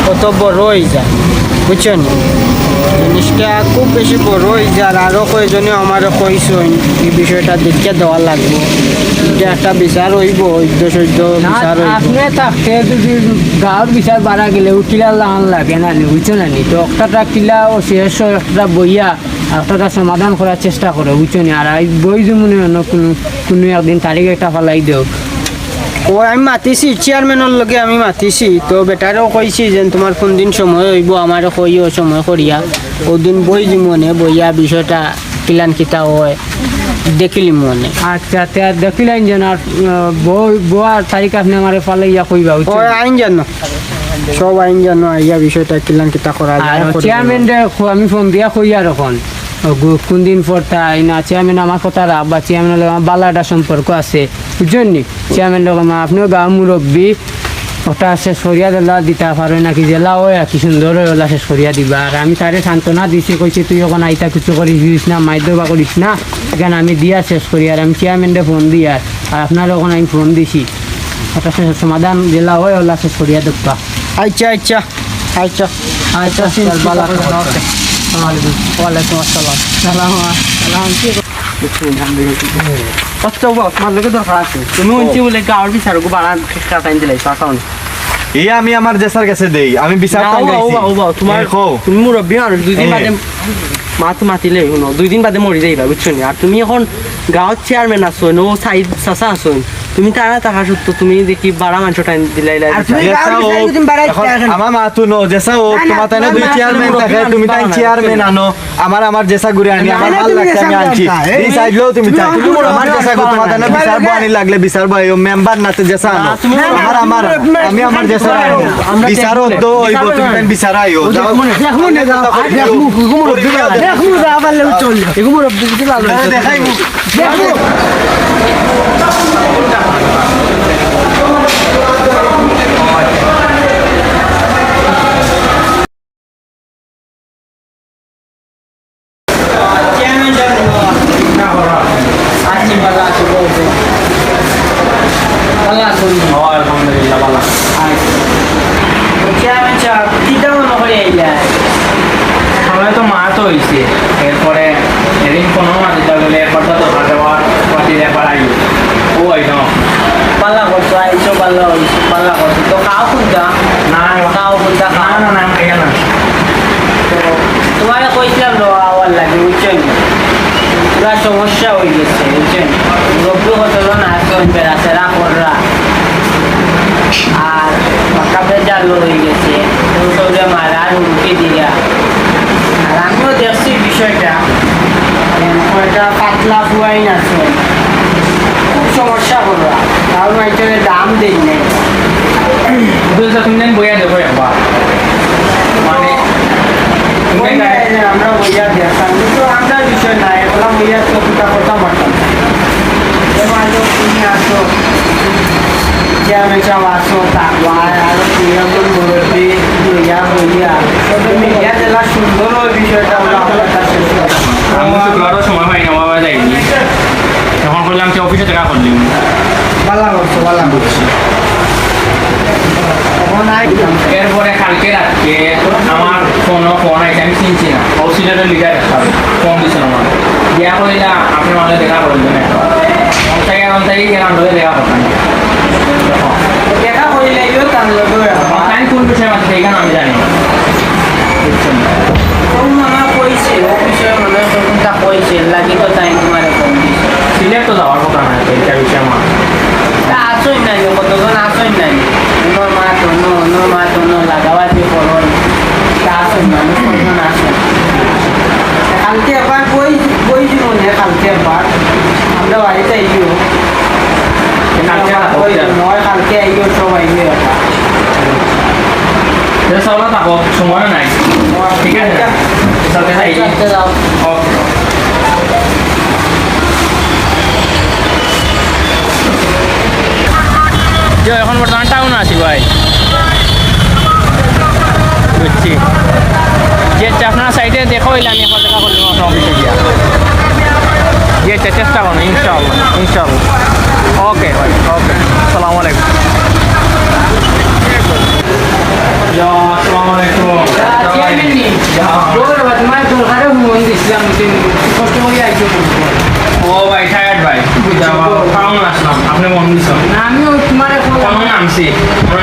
কত বড় হয়ে যায়, বুঝছো নি। জিনিসটা খুব বেশি বড় হয়ে যায়। আরও কয়েকজনে আমার কইসন এই বিষয়টা দেখিয়া দেওয়া লাগবে। এটা একটা বিচার হইব, সদ্য বিচার হইব। আপনি থাকতে যদি গাঁৱৰ বিচার বাড়া গেলে কিলা লাগান লাগে না নি, বুঝছো না নি। তো একটা কিলা ও শেষ একটা বইয়া একটা সমাধান করার চেষ্টা করে, বুঝছো নি। আর এই বই মনে হয় কোনো একদিন তারিখ একটা ফালাই দেও। ও আমি মাতিছি চেয়ারম্যানের লগে, আমি মাতিছি তো বেটারও কইছি যে তোমার কোন দিন সময় হইব আমারও কইও সময় করিয়া ওদিন বই মনে বইয়া বিষয়টা কিলান কিতা হয় দেখিলি মনে। আচ্ছা দেখিলেন যেন আর বই তারিখ আপনি আমার ফালাইয়া কইবা, ও আইন জানো, সব আইন জানো আইয়া বিষয়টা কিলান কিতা করা যায়। চেয়ারম্যান আমি ফোন দিয়া কইয়া রখন কোন দিন পর তাই না চেয়ারম্যান আমার কথা রাখ, বা চেয়ারম্যান আমার বালাটা সম্পর্ক আছে, বুঝছেন নি। চেয়ারম্যান আপনিও গাঁও মুরব্বী, ওটা শেষ করিয়া দিলা দিতে পারো নাকি জেলা ওই কি সুন্দর ওলা শেষ করিয়া দিবা। আর আমি তারে সান্ত্বনা দিছি, কইছি তুই ওখানে আইতা কিছু করিস না, মাইদবা করিস না, এখানে আমি দিয়া শেষ করি। আর আমি চেয়ারম্যানরে ফোন দিই, আর আপনার ওখানে আমি ফোন দিছি, ওটা শেষ সমাধান জেলা ওই ওলা শেষ করিয়া দেখবা। আচ্ছা আচ্ছা আচ্ছা আচ্ছা ওয়ালাইকুম আসসালাম। তোমার লোকে দরকার আছে, তুমি উঞ্চি বলে গাঁৱৰ বিচারকো বাড়া কাটাইন দিলাইছো আসাউন। এই আমি আমার জেসার কাছে দেই, আমি বিচার তোমার তুমি মুরব্বী মানুষ, 2 দিন বাদে মাতিলে শুনো 2 দিন বাদে মরি যাইবা, বুঝছো নি। আর তুমি এখন গাঁৱত চেয়ারম্যান আছো, নো সাইড চাচা আছো, তুমি তারা টাকা সত্য তুমি দেখি বাড়া মাংস টাইম দিলাই। আমার মা তুনো জেসা ও তোমার তাই না 2 চেয়ারম্যান থাকে, তুমি তাই চেয়ারম্যান আনো, আমার জেসা ঘুরে আনি, আমার ভালো লাগছে আমি আনছি। এই সাইডলেও তুমি চাই আমার জেসা গো তোমার তাই না বিচার বানি লাগলে বিচার বাই ও মেম্বার নাতে জেসা আনো, আমার আমি আমার জেসা আনো বিচারও তো হইব, তুমি তাই বিচার আইও দেখাইবো। সময় তো মা তো হয়েছে, এরপরে এদিন কোনো মাটিটা গেলে একবার তো দরকার দেওয়ার পাটি একবার আই ও একদম পাল্লা করছো আইছো, পাল্লা হইছো, পাল্লা করছো তো খাও খুঁজা না খাও খুঁজা না খাও না না খাইয়া না। তোমার কইছিলাম আওয়ার লাগে, বুঝছেন। পুরা সমস্যা হয়ে গেছে, বুঝছেন। রব্বু হোটেলও না আসন বেড়াচেরা কররা, আর পাকাপে জালো হয়ে গেছে, সৌরে মারা হুমকি দিয়া। আর আমিও দেখছি বিষয়টা, একটা পাতলা ফুয়াইন আছে, খুব সমস্যা করবা, কারণ একজনের দাম দেই নাই। বুঝছো তুমি দেন বইয়া দেবো একবার মানে আমরা বইয়া দেখতাম, কিন্তু আমরা বিষয় নাই, এগুলা বইয়া তো কথা পারতাম। তুমি আসো, চেয়ারম্যান সাহেব আসো, তাকওয়া আরো দুইজন মুরব্বী বইয়া মিডিয়া জেলা সুন্দর ওই বিষয়টা আমরা আপনার কাছে আমি তো তোমারও সময় পাই না, বাবা যাইনি এখন করলাম কি অফিসে টাকা করলাম পাল্লা করছো, পাল্লা করছি। এরপরে কালকে রাত্রে আমার ফোন আছে, আমি চিনছি না, অক্সিজেনের লিডার ফোন দিচ্ছে আমার দিয়া করিলা আপনি আমাদের দেখা করলেন অন্তাই দেখা করতাম দেখা করিলে তার লগে আমি কোন বিষয়ে মাত্র এখানে আমি জানি না, বুঝছেন। মনে কইছে ও বিষয়ে মনে কোনটা কইছে লাগি তো তাই তোমার ফোন দিছে। সিলেক্ট তো যাওয়ার কথা না এটা বিষয়ে আমার আসই নাই, কতজন আসই নাই, অন্য মা তো লাগাবার যে করল আসই না, কতজন আসেন। কালকে একবার বই জীবনে কালকে একবার আমরা বাড়িতে আইও, কালকে আইও, সব আইও একবার সবাই থাকো, সময় নাই, ঠিক আছে। যাও। ওকে। যে এখন বর্তমান টাউন আছি ভাই বুঝছি যে আপনার সাইডে দেখা হইলে আমি এখন দেখা করলাম আপনার অফিসে গিয়া যে চেষ্টা করুন ইনশাআল্লাহ ইনশাআল্লাহ ওকে ভাই ওকে আসসালামু আলাইকুম আসসালামু আলাইকুম ও ভাই টায়ার্ড ভাই কারণ আসলাম আপনি মন দিচ্ছেন আমিও তোমার কেমন নামছি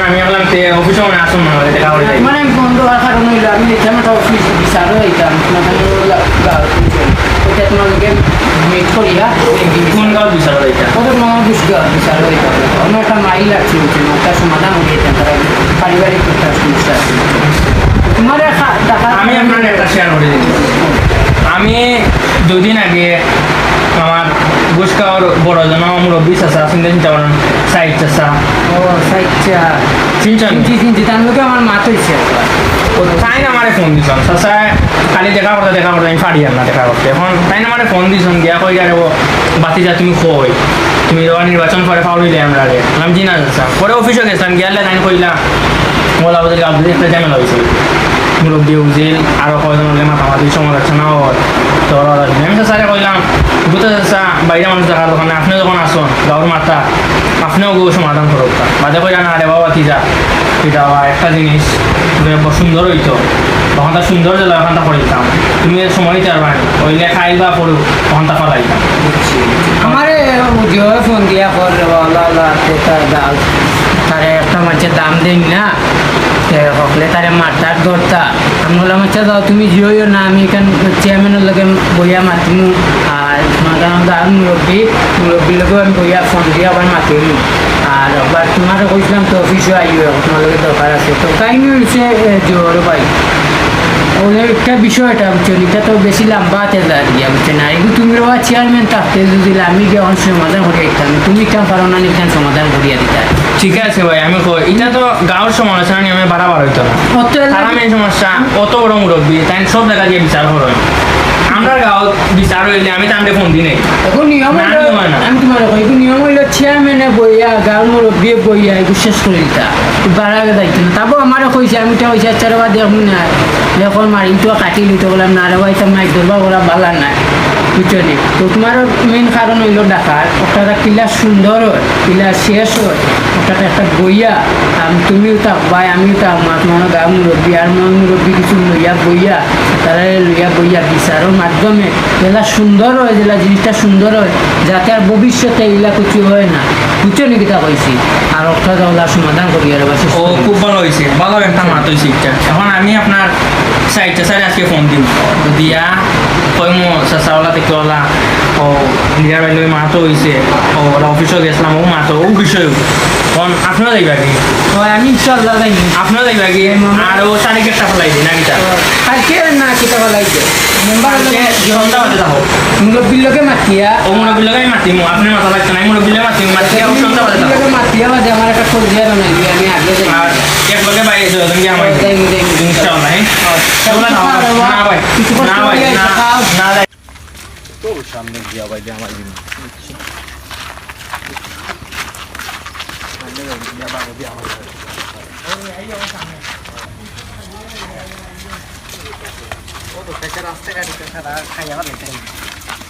আমি বললাম অফিসে মনে আসুন মনে হয় দেখা করে যাই মানে বন্ধ হওয়ার কারণ হইলো আমি দেখলাম একটা অফিস বিচারও হইতাম ওটা তোমাদেরকে মিট করিয়া কোন গাঁও বিচার এটা ওদের মামা বিচার হইতাম আমার একটা মাইল লাগছে একটা সমাধান হয়ে যেতাম তারা পারিবারিক একটা সমস্যা আছে তোমার আমি আপনার একটা শেয়ার করে দিই আমি দুদিন আগে আমার গুসকাওয়ার বড় জন মুরব্বী চাষা চিন্তা চিন্তা করেন সাইড চাষা ও সাইচ্ছা চিনছেন চিনছি তার লোকে আমার মাত হয়েছে তাই না আমারে ফোন দিছন চাষা কালি দেখা করতে আমি পারি না দেখা করতে এখন তাই না আমারে ফোন দিছন গিয়া কই যাবো বাতি যা তুমি কই তুমি নির্বাচন করে ফাউল হইলে আমরা আমি জি না যাচ্ছাম পরে অফিসে গেছিলাম গিয়ালে তাই কইলাম বলা বদল আপনি একটা ঝামেলা হয়েছিল মুরব্বী উজিল আরও কয়জন হলে মাতামাতি সমালোচনা হয় তো আমি স্যারে কইলাম বুঝতে চাচ্ছা বাইরে মানুষ দেখার দোকানে আপনি যখন আসুন গাঁর মাতা আপনিও গো সমাধান করুক বাদে কইলা না রে বাবা তিজা এটা একটা জিনিস সুন্দর হইতো তখনটা সুন্দর যে ওখানটা করে দিতাম তুমি সময় দিতে পারবা ওইলে খাইল বা পড়ুক তখনটা ফলাইতাম আমার ফোন দিয়া কর তারে একটা মাছের দাম দেন না হকলে তারে মারতার দরতা আমি বললাম আচ্ছা যাও তুমি জিওইও না আমি এখান চেয়ারম্যানের লগে বইয়া মাতিমু আর আর মুরব্বীর লগেও আমি বইয়া ফোন দিয়ে আবার মাতিমু আর আবার তোমার কইছিলাম তো অফিসও আইও তোমার লগে দরকার আছে তো কাহিনী হচ্ছে জিওরও পাই ওদের একটা বিষয়টা বুঝছেন এটা তো বেশি লম্বা হাতে দাঁড়িয়ে বুঝছেন না এগুলো তুমি চেয়ারম্যান থাকতে যদি আমি গিয়ে অনেক সমাধান করিয়ে দিতাম তুমি কেন পারো না এখানে সমাধান করিয়া দিতে ঠিক আছে ভাই আমি কই এটা তো গাঁর সমালোচনা নিয়মে বাড়াবার হইতো না তারা মেন সমস্যা অত বড় মুরব্বী তাই সব জায়গা দিয়ে বিচার করেন আমরা গাঁও বিচার হইলে আমি তাহলে ফোন দিই নাই এখন নিয়ম আমি তোমার এখন নিয়ম হইলো চেয়ারম্যানে বইয়া গাঁর মুরব্বী বইয়া এগুলো শেষ করে দিতা বাড়াগে দায়িত্ব না তারপর আমারও কইছে আমি তো কইছি আচ্ছা রেবা দেখুন না এখন মারি তো কাটি লিতে বললাম না রেবা এটা মাইক ধরবা বলা ভালো নাই বুঝলি তো তোমার মেন কারণ হইলো ডাকার ওটা কিলা সুন্দর হয় কিলা শেষ হয় ওটাতে একটা বইয়া তুমিও থাকবাই আমিও থাকবা তোমার গা মুরব্বী আর আমার মুরব্বী কিছু লইয়া বইয়া তারা লইয়া বইয়া বিচারের মাধ্যমে যেটা সুন্দর হয় যেটা জিনিসটা সুন্দর হয় যাতে আর ভবিষ্যতে এগুলা কিছু হয় না বুঝছো নাকি তা কইছি আর একটা ওলা সমাধান করি আর বাসে ও খুব ভালো হয়েছে ভালো একটা মাত হয়েছে এটা এখন আমি আপনার সাইডটা সাইড আজকে ফোন দিব দিয়া কই মো চাচাওয়ালা থেকে ওলা ও লিয়ার বাইলে মাতো হয়েছে ও ওরা অফিসও গেছিলাম ও মাতো ও বিষয় এখন আপনারা যাইবা কি আমি ইনশাল্লাহ যাই আপনারা যাইবা কি আর ও তারিখ একটা ফেলাই দিন নাকি কালকে না কিতাব লাইছে মেম্বার সন্ধ্যাবাদে যাবো মুরব্বীর লোকে মাতিয়া ও মুরব্বীর লোকে মাতিমু আপনার মাথা লাগছে না মুরব্বীর লোকে মাতিয়া ও সন্ধ্যাবাদে যাবো মাতিয়া বাদে আমার একটা খোঁজ দিয়ে নাই আমি আগে যাই আর এক লগে বাইরে যাও তুমি আমার ইনশাআল্লাহ না ভাই না ভাই না তো সামনে গিয়া ভাই আমার দিন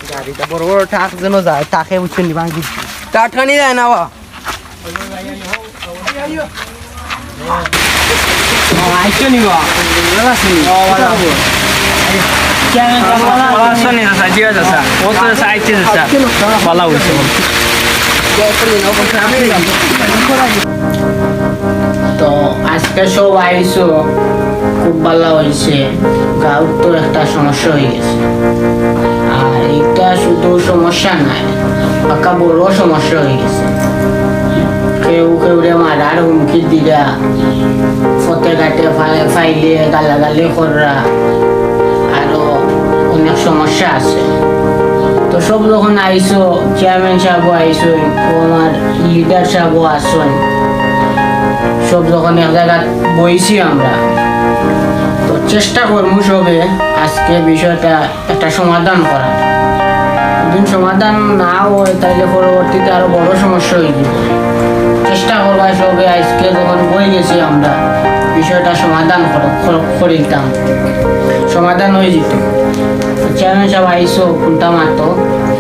গাড়িটা বড় বড় টাক যেন যায় তাকে উঠছে নি ভাঙি টাটকানি যায় না বা আইছো নি বা তো আজকে সব আইসো খুব ভালো হয়েছে গাঁর তো একটা সমস্যা হয়ে গেছে আর এটা শুধু সমস্যা নাই পাকা বড় সমস্যা হয়ে গেছে কেউ কেউ রে মারার হুমকি দিরা ফতে ঘাটে ফাইলে গালাগালি করা আরো অনেক সমস্যা আছে তো সব যখন আইসো চেয়ারম্যান সাহেব আইসো ও আমার লিডার সাহেব আসুন সব যখন এক জায়গায় বইছি আমরা তো চেষ্টা করবো সবে আজকে বিষয়টা একটা সমাধান করার যদি সমাধান না হয় তাহলে পরবর্তীতে আরো বড় সমস্যা হয়ে যাবে চেষ্টা করবা সবে আজকে যখন বই গেছি আমরা বিষয়টা সমাধান করিতাম, সমাধান হয়ে যেত। চেয়ারম্যান সাহেব আইসো কোনটা মাতো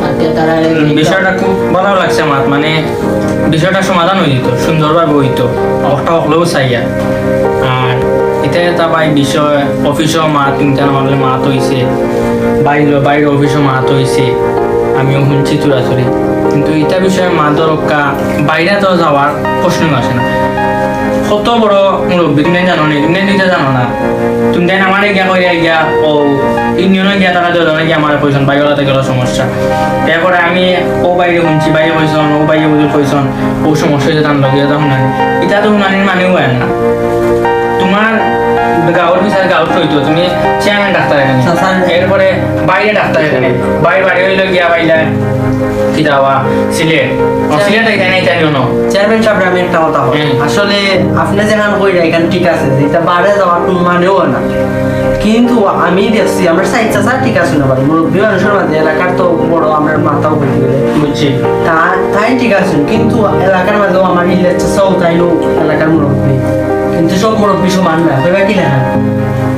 মাতে তারা বিষয়টা খুব ভালো লাগছে আমার, মানে বিষয়টা সমাধান হয়ে যেত, সুন্দরভাবে হইতো, অবস্থা হলেও চাইয়া। আর এটা এটা ভাই বিষয় অফিসও মাত তিনটা আমাদের মাত হয়েছে, বাইরে অফিসও মাত হয়েছে, আমিও শুনছি চুরাচুরি, কিন্তু এটা বিষয়ে মা দরকা বাইরে তো যাওয়ার প্রশ্নই আসে না। কত বড় মুরব্বী তুমি জানো নি, তুমি নিজে জানো না, তুমি দেন আমার গিয়া কইয়া গিয়া ও ইউনিয়নে গিয়া তারা দুজনে গিয়া আমার কইসন বাইরে গেল সমস্যা। তারপরে আমি ও বাইরে শুনছি, বাইরে কইসন, ও বাইরে বুঝে কইসন, ও সমস্যা হয়েছে তার লগে এটা শুনানি, এটা তো শুনানির মানেও হয় না। তোমার গাঁৱৰ বিচার গাঁৱত রইতো, তুমি চেয়ারম্যান ডাক্তার এখানে, এরপরে বাইরে ডাক্তার এখানে, বাইরে হইলো গিয়া বাইলা কি যাওয়া সিলেট, সিলেট এখানে জানি না। চেয়ারম্যান সাহেব আমি একটা কথা বলি, আসলে আপনি যেখানে কইরা এখানে ঠিক আছে যে এটা বাইরে যাওয়ার কোনো মানেও না, কিন্তু আমি দেখছি আমরা সাইড চাষা ঠিক আছে না ভাই, মুরব্বী মানুষের মাঝে এলাকার তো বড় আমার মাথাও বলতে গেলে বুঝছি, তাই ঠিক আছে, কিন্তু এলাকার মাঝেও আমার ইলের চাষাও তাইলো এলাকার মুরব্বী, কিন্তু সব মুরব্বী সমান না, কইবা কি না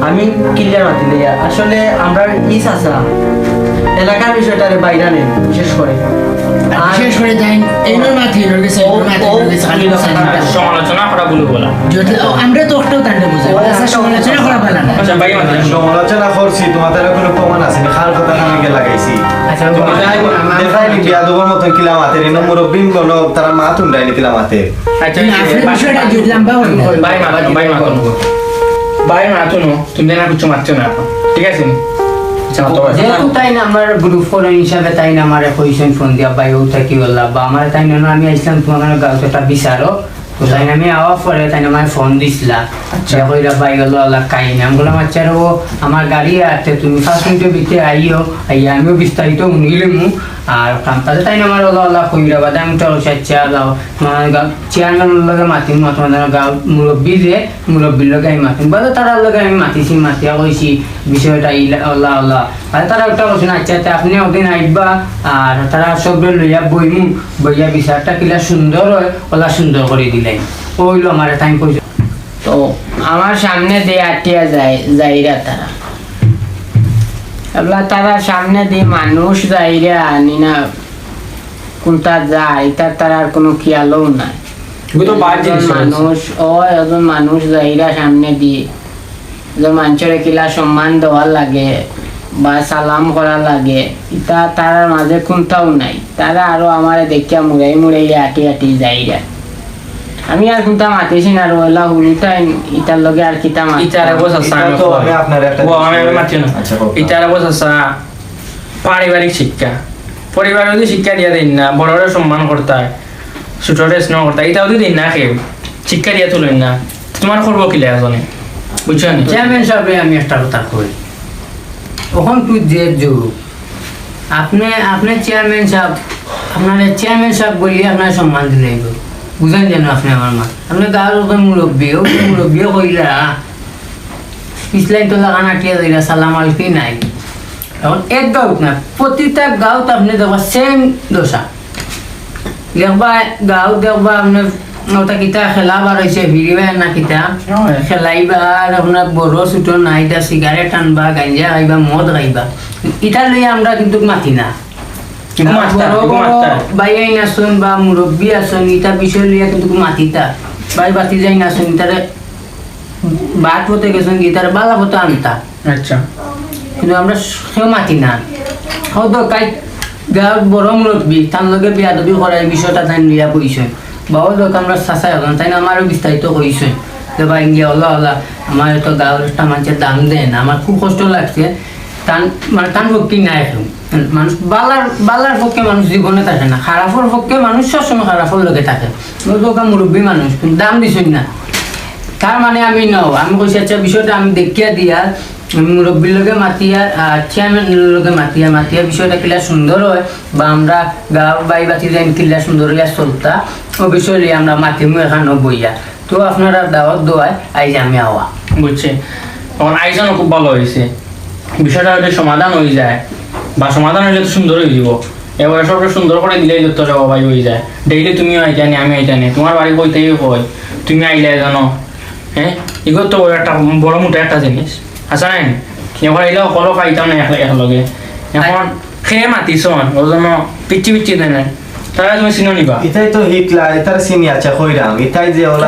আমি ক্লিয়ার মাতি দিই। আসলে আমরা ই চাষা এলাকার বিষয়টারে বাইরে নেই বিশেষ করে, বিশেষ করে তাই এনোর মাথি এনোর গেছে সমালোচনা করা বলে বলা, আমরা তো একটাও তান্ডে বুঝাই সমালোচনা করা পালা না। আচ্ছা ভাই মানে সমালোচনা করছি, তোমাদের কোনো প্রমাণ আছে না, খার কথা আমি লাগাইছি দেখাইলি বিয়াদবের মতো কিলা মাতের এনে মুরব্বী কোনো তারা মাত উন্ডাইনি কিলা মাতের। আচ্ছা বিষয়টা যদি লম্বা হয় না ভাই মাতুনো তুমি না কিছু মারছো না এখন, ঠিক আছে নি? আচ্ছা মাতো ভাই যেহেতু তাই না আমার গ্রুপ ফোন হিসাবে তাই না আমার কইছেন ফোন দিয়া ভাই ও থাকি বললা বা আমার তাই না আমি আসলাম তোমার গাঁৱত একটা বিচারো তো তাই আমি আওয়া পরে তাই আমার ফোন দিছিলা, আচ্ছা কইরা ভাই গেল আল্লাহ কাহিনী আমি বললাম আচ্ছা ও আমার গাড়ি আছে তুমি 5 মিনিটের ভিতরে আইও, আইয়া আমিও বিস্তারিত শুনিলাম। আর কামটাতে তাই আমার আল্লাহ কইরা বাদে আমি তো আচ্ছা যাও তোমার চেয়ারম্যানের লগে মাতিম, তোমাদের গাঁও মুরব্বী যে মুরব্বীর লগে আমি মাতিম, বাদে তারার লগে আমি মাতিছি, মাতিয়া কইছি বিষয়টা আল্লাহ আল্লাহ। আর তারা একটা বলছেন আচ্ছা আপনি ওদিন আইবা, আর তারা সব লইয়া বইমু, বইয়া বিচারটা কিলা সুন্দর হয় ওলা সুন্দর করে দিলেন, ওইলো আমার টাইম কইছে। তো আমার সামনে দিয়ে আটিয়া যাইরা তারা এবার তারা সামনে দিয়ে মানুষ যাইরা আনি না কোনটা যায় তার আর কোনো খেয়ালও নাই, মানুষ ও একজন মানুষ যাইরা সামনে দিয়ে যে মানুষের কিলা সম্মান দেওয়ার লাগে বা সালাম করা লাগে, এটা তার মাঝে কোনটাও নাই। তারা আরো আমার দেখিয়া মুড়াই আটি যাইরা, আমি আর কোনটা মাতিছি না, রইলা হুলুটা ইটার লগে আর কিতা মাতি ইটারে বসাসা তো আমি আপনার একটা আমি মাতি না। ইটারে বসাসা পারিবারিক শিক্ষা, পরিবার যদি শিক্ষা দিয়া দিন না, বড়রে সম্মান করতে হয়, ছোটরে স্নেহ করতে হয়, এটাও যদি দিন না খেয়ে শিক্ষা দিয়া তুলেন না, তোমার করবো কি লেখাজনে বুঝছো না? চেয়ারম্যান সাহেব আমি একটা কথা কই, ওখান তুই যে যুগ আপনি চেয়ারম্যান সাহেব, আপনার চেয়ারম্যান সাহেব বলি আপনার সম্মান দিলে বুঝেন যেন আপনি আমার মা আপনার গাঁৱৰ মুরব্বীও কইলা পিছলাই তো লাগান আটিয়া যাইরা সালাম আলকি নাই। এখন এক গাঁৱত না প্রতিটা গাঁৱত আপনি দেখবা সেম দশা, দেখবা গাঁৱত দেখবা আপনার ওটা কিতা খেলাবার হয়েছে ভিড়িবা না কিতা খেলাইবা, আর আপনার বড় ছোট নাইটা সিগারেট টানবা, গাঞ্জা খাইবা, মদ খাইবা, ইটা লইয়া আমরা কিন্তু মাতি না। বাইয়াই নাচুন বা মুরব্বী আসুন ইটা বিষয় লইয়া কিন্তু মাতিতা বাই বাতি যাই নাচুন ইটারে বাদ হতে গেছেন ইটারে বালা হতে আনতা, আচ্ছা কিন্তু আমরা সেও মাতি না। হয়তো কাই গাঁৱত বড় মুরব্বী তার লগে বিয়াদবি করার বিষয়টা তাই লিয়া বইছেন, বাবু লোক আমরা চাচাই হলাম তাই আমারও বিস্তারিত কইছেন যে ভাই গিয়া ওলা আমার তো গাঁৱৰ একটা মানুষের দাম দেন, আমার খুব কষ্ট লাগছে, টান মানে টান ভক্তি নাই এখন মানুষ বালার পক্ষে মানুষ জীবনে থাকে না, খারাপের পক্ষে মানুষ সবসময় খারাপের লগে থাকে, মুরব্বী মানুষ দাম দিছেন না, তার মানে আমি আমি কইছি আচ্ছা বিষয়টা আমি দেখিয়া দিয়া মুরব্বীর লগে মাতিয়া চেয়ারম্যানের লগে মাতিয়া বিষয়টা কিলা সুন্দর হয় বা আমরা গাঁও বাই বাতি যাই কিলা সুন্দর হইয়া চলতা ও বিষয় লিয়ে আমরা মাতিমু এখানে বইয়া। তো আপনারা দাওয়াত দোয়ায় আইজ আমি আওয়া বুঝছে, তখন আয়োজনও খুব ভালো হয়েছে, বিষয়টা যদি সমাধান হয়ে যায় বা সমাধান হইলে তো সুন্দর হয়ে যাব, এবার সব সুন্দর করে দিলেই তো রে বাবাই হয়ে যায় ডেইলি তুমিও আইতানি আমি আইতানি তোমার বাড়ি কইতেই কই তুমি আইলে জানো হ্যাঁ এগুলো তো একটা বড় মোটা একটা জিনিস আচ্ছা নাই এবার এলেও কলো খাইতাম না একলগে এখন খেয়ে মাতিছন ওর জন্য পিচ্ছি পিচ্ছি দেয় না তারা তুমি চিনো নিবা ইতাই তো হিকলা এটার চিনি আছে কইরাম ইতাই যে ওলা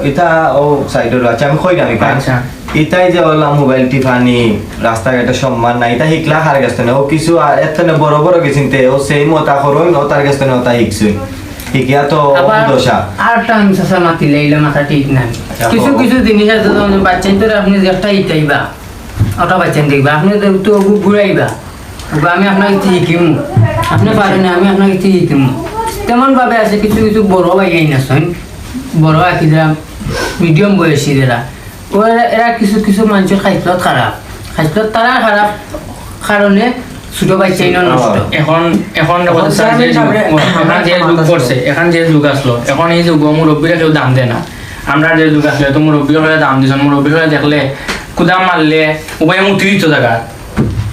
এটা ও সাইডের আছে আমি কইরাম এখান আচ্ছা ইতাই যে ওলা মোবাইল টিফানি রাস্তাঘাটে সম্মান নাই এটা হিকলা হার গেছে না ও কিছু এতনে বড় বড় গেছিনতে ও সেই মতা করই ন তার গেছে না ওটা হিকছুই হিকিয়া তো দোষা আর টাইম সাসা মাতিলে এলে মাথা ঠিক নাই কিছু কিছু জিনিস আছে যেমন বাচ্চান তো আপনি একটা ইটাইবা ওটা বাচ্চান দেখবা আপনি তো ঘুরাইবা আমি আপনাকে কিছু শিখিম আপনি পারেন আমি আপনাকে কিছু শিখিম তেমন ভাবে আছে কিছু কিছু বড় ভাই না শোন বড় আকিরা মিডিয়াম বয়সী এরা কিছু কিছু মানুষের খাইলত খারাপ তারা খারাপ কারণে ছোট বাচ্চাই নষ্ট এখন এখন যে যুগ করছে এখন যে যুগ আসলো এখন এই যুগ মুরব্বীরা কেউ দাম দেয় না আমরা যে যুগ আসলে তো মুরব্বী হলে দাম দিচ্ছেন মুরব্বী হলে দেখলে কুদাম মারলে উপায় মুক্তি দিত জায়গা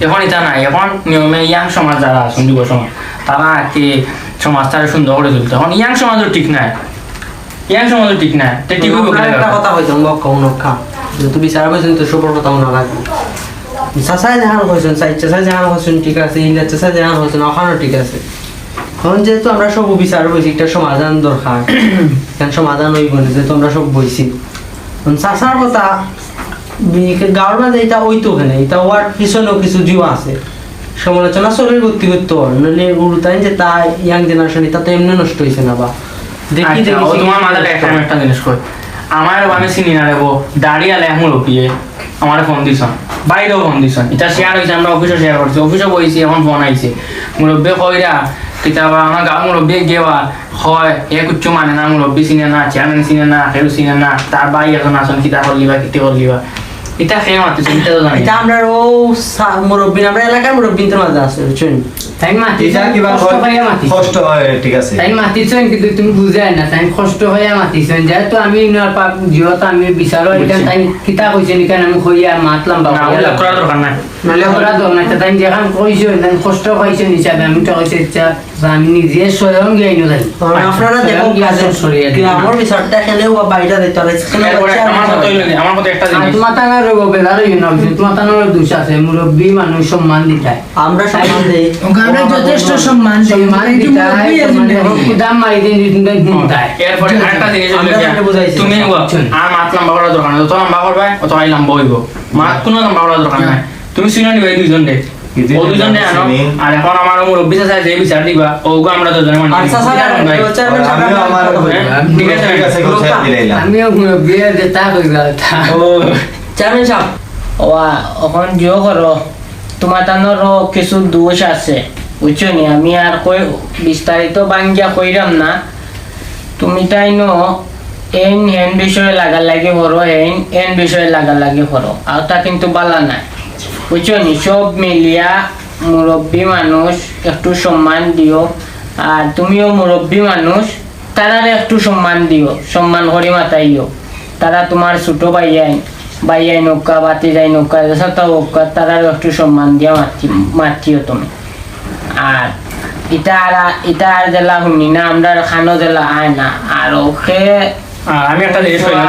এখন এটা নাই এখন নিয়মে ইয়াং সমাজ যারা আছেন যুব সমাজ তারা আর কি সমাজটা সুন্দর করে তুলতে এখন ইয়াং সমাজও ঠিক নাই ইয়াং সমাজও ঠিক নাই ঠিক একটা কথা হইতো নক্ষা যেহেতু বিচার করছেন তো সবর কথা মনে রাখবো চাচাই যেখান হয়েছেন চাচাই যেখান হয়েছেন ঠিক আছে ইন্ডিয়ার চাচাই যেখান হয়েছেন ওখানেও ঠিক আছে এখন যেহেতু আমরা সব বিচার বইছি একটা সমাধান দরকার এখানে সমাধান হইব না যেহেতু আমরা সব বইছি চাচার কথা গাঁর মাঝে এটা ওইতো ওখানে এটা ওয়ার পিছনেও কিছু জীব আছে সমালোচনা শরীর ভর্তি করতে পারে নাহলে গুরুতাই যে তা ইয়াং জেনারেশন এটা তো এমনি নষ্ট হয়েছে না বা দেখি দেখি তোমার মাথাটা একটা জিনিস কই আমার আমি চিনি না রেবো দাঁড়িয়ে আলে এখন লোকিয়ে আমার ফোন দিছন বাইরেও ফোন দিছন এটা শেয়ার হয়েছে আমরা অফিসে শেয়ার করছি অফিসে বইছি এখন ফোন আইছে মুরব্বী কইরা কিতাবা আমার গাঁও মুরব্বী গেবা হয় এ কুচ্ছু মানে না মুরব্বী চিনে না চেয়ারম্যান চিনে না কেউ চিনে না তার বাই এখন আসন কিতা করলিবা কিতে করলিবা এটা খেয়ে মাতিছে এটা তো জানি এটা আমরা ও মুরব্বী আমরা এলাকার মুরব্বীদের মাঝে আছে বুঝছেন তাই মাতি এটা কিবা কষ্ট হইয়া মাতি কষ্ট হয় ঠিক আছে তাই মাতিছেন কিন্তু তুমি বুঝাই না তাই কষ্ট হইয়া মাতিছেন যেহেতু আমি যেহেতু আমি বিচারো এখানে তাই কিতা কইছেন এখানে আমি হইয়া মাতলাম বাবা করার দরকার নাই নাহলে ওরা তো না তাই যেখান কইছেন তাই কষ্ট হইছেন হিসাবে আমি তো কইছি ইচ্ছা আমি নিজে স্বয়ং গিয়ে আইনো যাই আপনারা দেখুন গ্রামের বিচারটা এখানেও বাইরে দিতে হবে আমার মতো একটা জিনিস মাতানার রোগ বেলার ইউন মাতানার দোষ আছে মুরব্বী মানুষ সম্মান দিতায় আমরা সম্মান দেই আমরা যথেষ্ট সম্মান দিই সম্মান দিতায় দাম মারি দিন দিতায় এরপরে আরেকটা জিনিস আমরা তাকে বুঝাইছি। তুমি আর মাত লম্বা করার দরকার নাই যত লম্বা করবে অত আই লম্বা হইব মাত কোনো লম্বা করার দরকার নাই তুমি শুনে নিবে দুইজন দে ও দুইজন দে আনো আর এখন আমার মুরব্বী চাচা যে বিচার দিবা ওগো আমরা দুজনে মানি আচ্ছা স্যার আমিও আমার ঠিক আছে ঠিক আছে কথা দিলাম আমিও মুরব্বী যেটা কইলা ও চেয়ারম্যান সাহেব এখন জিও করো তোমার তানোর কিছু দোষ আছে বুঝছো নি আমি আর কই বিস্তারিত বাঙ্গিয়া কইরাম না তুমি তাই নো এন হেন বিষয়ে লাগালাগি করো এন বিষয়ে লাগালাগি করো আর তা কিন্তু বালা নাই বুঝছো নি সব মিলিয়া মুরব্বী মানুষ একটু সম্মান দিও আর তুমিও মুরব্বী মানুষ তারারে একটু সম্মান দিও সম্মান করি মাতাইও তারা তোমার ছোট বাইয়াই নৌকা বাতি যাই নৌকা সাথে নৌকা তারারও একটু সম্মান দিয়া মাতিও তুমি আর এটা আর জেলা শুনি না আমরা খানো জেলা আয় না আর ওকে আমি একটা জিনিস কইলাম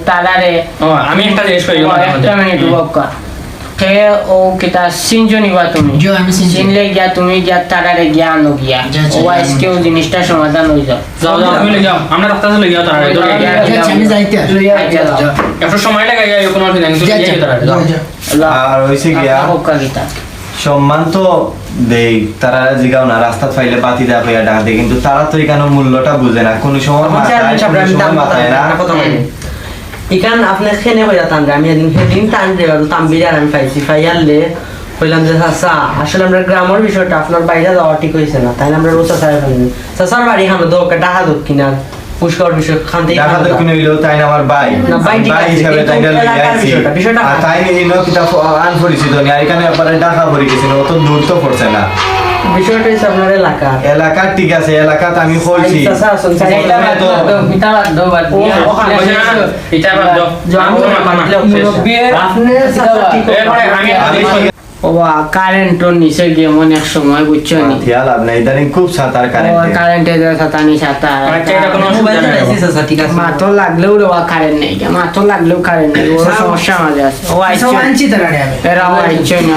তারারে আমি একটা জিনিস কইলাম একটা মিনিট বক্কা কে ও কিতা সিনজো নিবা তুমি জো আমি সিনলে গিয়া তুমি গিয়া তারারে গিয়া আনো গিয়া ও আজকে ও জিনিসটা সমাধান হয়ে যাও যাও যাও তুমি যাও আমরা রাস্তাতে লই যাও তারা আমি যাইতে একটু সময় লাগে যাই কোনো অসুবিধা নেই তুমি যাই তারা আর হইছে গিয়া সম্মান তো দেই তারা জিগাও না রাস্তা ফাইলে বাতি দা হইয়া ডাক দেয় কিন্তু তারা তো এখানে মূল্যটা বুঝে না কোন সময় মাথায় না ইকান আপনি খেনে হইয়া টান আমি সেদিন টান রে আর তাম্বির আর আমি পাইছি ফাইয়ালে কইলাম যে চাচা আসলে আমরা গ্রামের বিষয়টা আপনার বাইরে যাওয়া ঠিক হয়েছে না তাই আমরা রোচা চাই ফেলি চাচার বাড়ি খানো দোকা ডাহা দক্ষিণার পুষ্কর বিষয় খান্তি টাকা তো কিনে হইলো তাই আমার ভাই না, ভাই ঠিক আছে, হিসাবে তাই কিন্তু লই এলাকার আইছি বিষয়টা আর তাই নিয়ে কিতা আনপরিচিত নি আর এখানে একবারে টাকা ভরে গেছিল অত দূর তো পড়ছে না বিষয়টা হচ্ছে আপনার এলাকা এলাকা ঠিক আছে এলাকাতে আমি কইছি চাচা আসুন এটা বাদ দাও এটা বাদ দাও বাদ দিয়া এটা বাদ দাও আপনি চাচা ঠিক এরপরে আমি ও কারেন্টও নিচে গিয়ে অনেক সময় বুঝছো নি মাথিয়া লাভ নাই ইদানিং খুব সাঁতার কারেন্ট কারেন্টে সাতানি সাতা আচ্ছা এটা কোনো অসুবিধা নেই ঠিক আছে মাথো লাগলেও রে কারেন্ট নেই মাথো লাগলেও কারেন্ট নেই ওর সমস্যা আমাদের আছে ও আইছো আনছি তারা আমি এরা আইছো না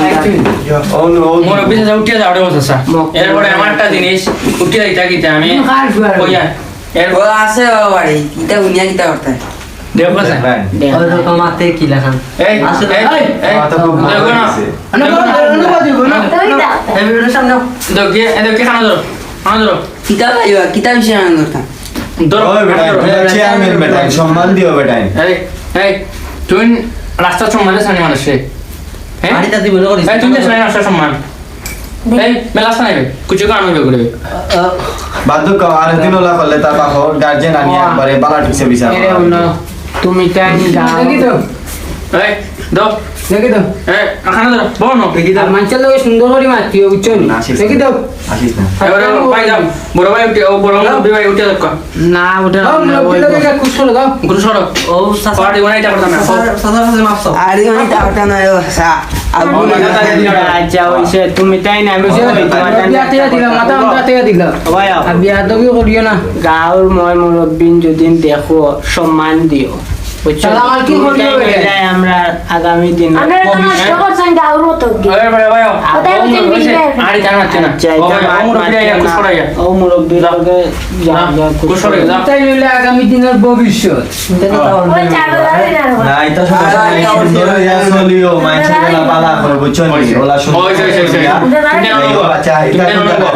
মুরব্বী চাচা উঠিয়া যাও রে ও চাচা এরপরে আমার একটা জিনিস উঠিয়া দিতা কিতা আমি কইয়া ও আছে বাড়ি এটা উনিয়া কিতা করতে দেখো স্যার ওই মাতে কি লেখান এই এই এই মাথা খুব ভালো দেখো না লাগছে। এই ভিডিওর সামনে দেখি খানা ধরো কিতা ভাইবা কিতা বিষয় আনন্দ করতাম ধরো ওই বেটা চেয়ারম্যান বেটা সম্মান দিও বেটা এই এই তুই রাস্তার সম্মান সানি মানুষ রে হ্যাঁ বাড়িতে তুই মনে করিস এই তুই দেশ রাস্তার সম্মান এই মেলাস নাই কিছু কারণ হইবে করে বাদু ক আর দিন ওলা করলে তার বাবা গার্জিয়ান আনি একবারে বালা ঠিকছে বিচার এরে উনো তুমি তাই দেখি তো এই দো দেখি তো এই খানা ধরো বনো মানুষের লোক সুন্দর করে মাতিও বুঝছো নি দেখি তো আসিস না এবারে ভাই যাও বড় ভাই উঠে ও বড় ভাই উঠে দেখো না ওটা খুশ করে দাও গুরু সরো ও সাসা পার্টি বানাই এটা করতাম না সাসা সাসা মাপছো আরে আমি টাটা না ও সা আবু আচ্ছা ওইসে তুমি তাই না আমি বিয়া দিলাম মাথা আমরা থেকে দিলাম বিয়া তো কি করিও না গাঁৱৰ মই মুৰব্বীন যদি দেখো সম্মান দিও বুঝছো তাহলে আমার কি করিও এটা? আমরা আগামী দিন আমরা তো নষ্ট করছেন গাঁর মতো এই ভাই ভাই কোথায় হচ্ছেন বিলিভার আরে জানা না আচ্ছা ও এটা ভাই ও মুরব্বী আইয়া কুছ করাইয়া ও মুরব্বী লগে কুছ করে যা তাই হইলে আগামী দিনের ভবিষ্যৎ ওই চারটা দাঁড়িয়ে না না এটা সমস্যা নাই সুন্দর ইয়া চলিও মাইছে গেলা পালা করে বুঝছো নি ওলা সুন্দর ওই এই বাচ্চা এটা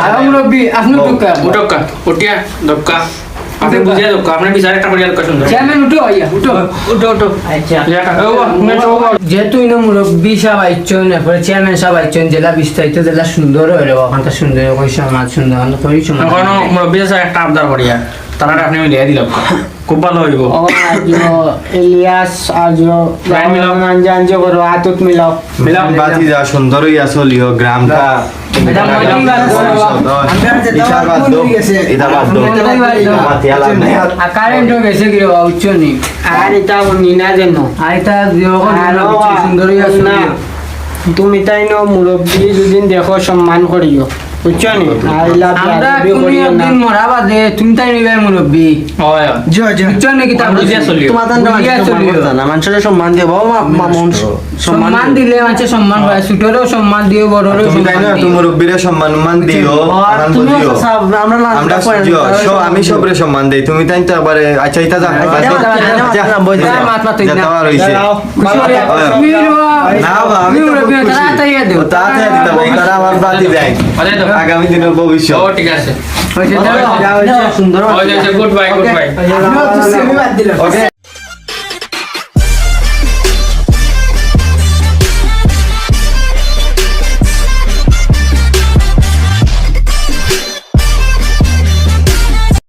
আর মুরব্বী আপনি টুকা উঠকা উঠিয়া দক্কা আপনি বুঝিয়া দক্কা আপনি বিচার একটা করিয়া দক্কা সুন্দর চেয়ারম্যান উঠো আইয়া উঠো উঠো আচ্ছা যেহেতু ইনো মুরব্বী সাহেব আইছেন এরপরে চেয়ারম্যান সাহেব আইছেন জেলা বিস্তারিত জেলা সুন্দর হইলো ওখানটা সুন্দর কই সমাজ সুন্দর কই সমাজ এখন মুরব্বী স্যার একটা আবদার করিয়া তারা আপনি মিলিয়ে দিলাম খুব ভালো হইব ও আজ ইলিয়াস আজ Right, মিলাও। জানজ করো হাতত মিলাও মিলাম বাতি যা সুন্দর ইয়া চলিও গ্রামটা এটা মজুম বাদ বিচার বাদ দাও এটা বাদ দাও মাথিয়া লাভ নাই আর কারেন্টও গেছে কি রে উচ্চ নি আর এটা নিনা যেন আর এটা সুন্দর না তুমি তাই ন মুরব্বী যদি দেখো সম্মান করিও বুঝছো নি আর আমরা কোন একদিন মরা বাদে তুমি তাই নিবে মুরব্বী হয় বুঝছো নি কি তা বুঝিয়া চলিও মানুষের সম্মান দিয়ে বাবা মামুন সম্মান দিলে মানুষের সম্মান হয় ছোটরেও সম্মান দিও বড়রেও তুমি তাই না সম্মান তুমি মুরব্বীরে সম্মান মান দিও আনন্দ তুমি দিও আমরা আমরা আমি সবরে সম্মান দেই তুমি তাই তো আবার আচ্ছা এটা যা না বা আমি তো তাড়াতাড়ি দিও তাড়াতাড়ি দিতে ভাই তারা আমার বাতি দেয় আরে তো আগামী দিনের ভবিষ্যৎ ও ঠিক আছে সুন্দর গুড বাই আপনি তো সেমি বাদ দিলেন ওকে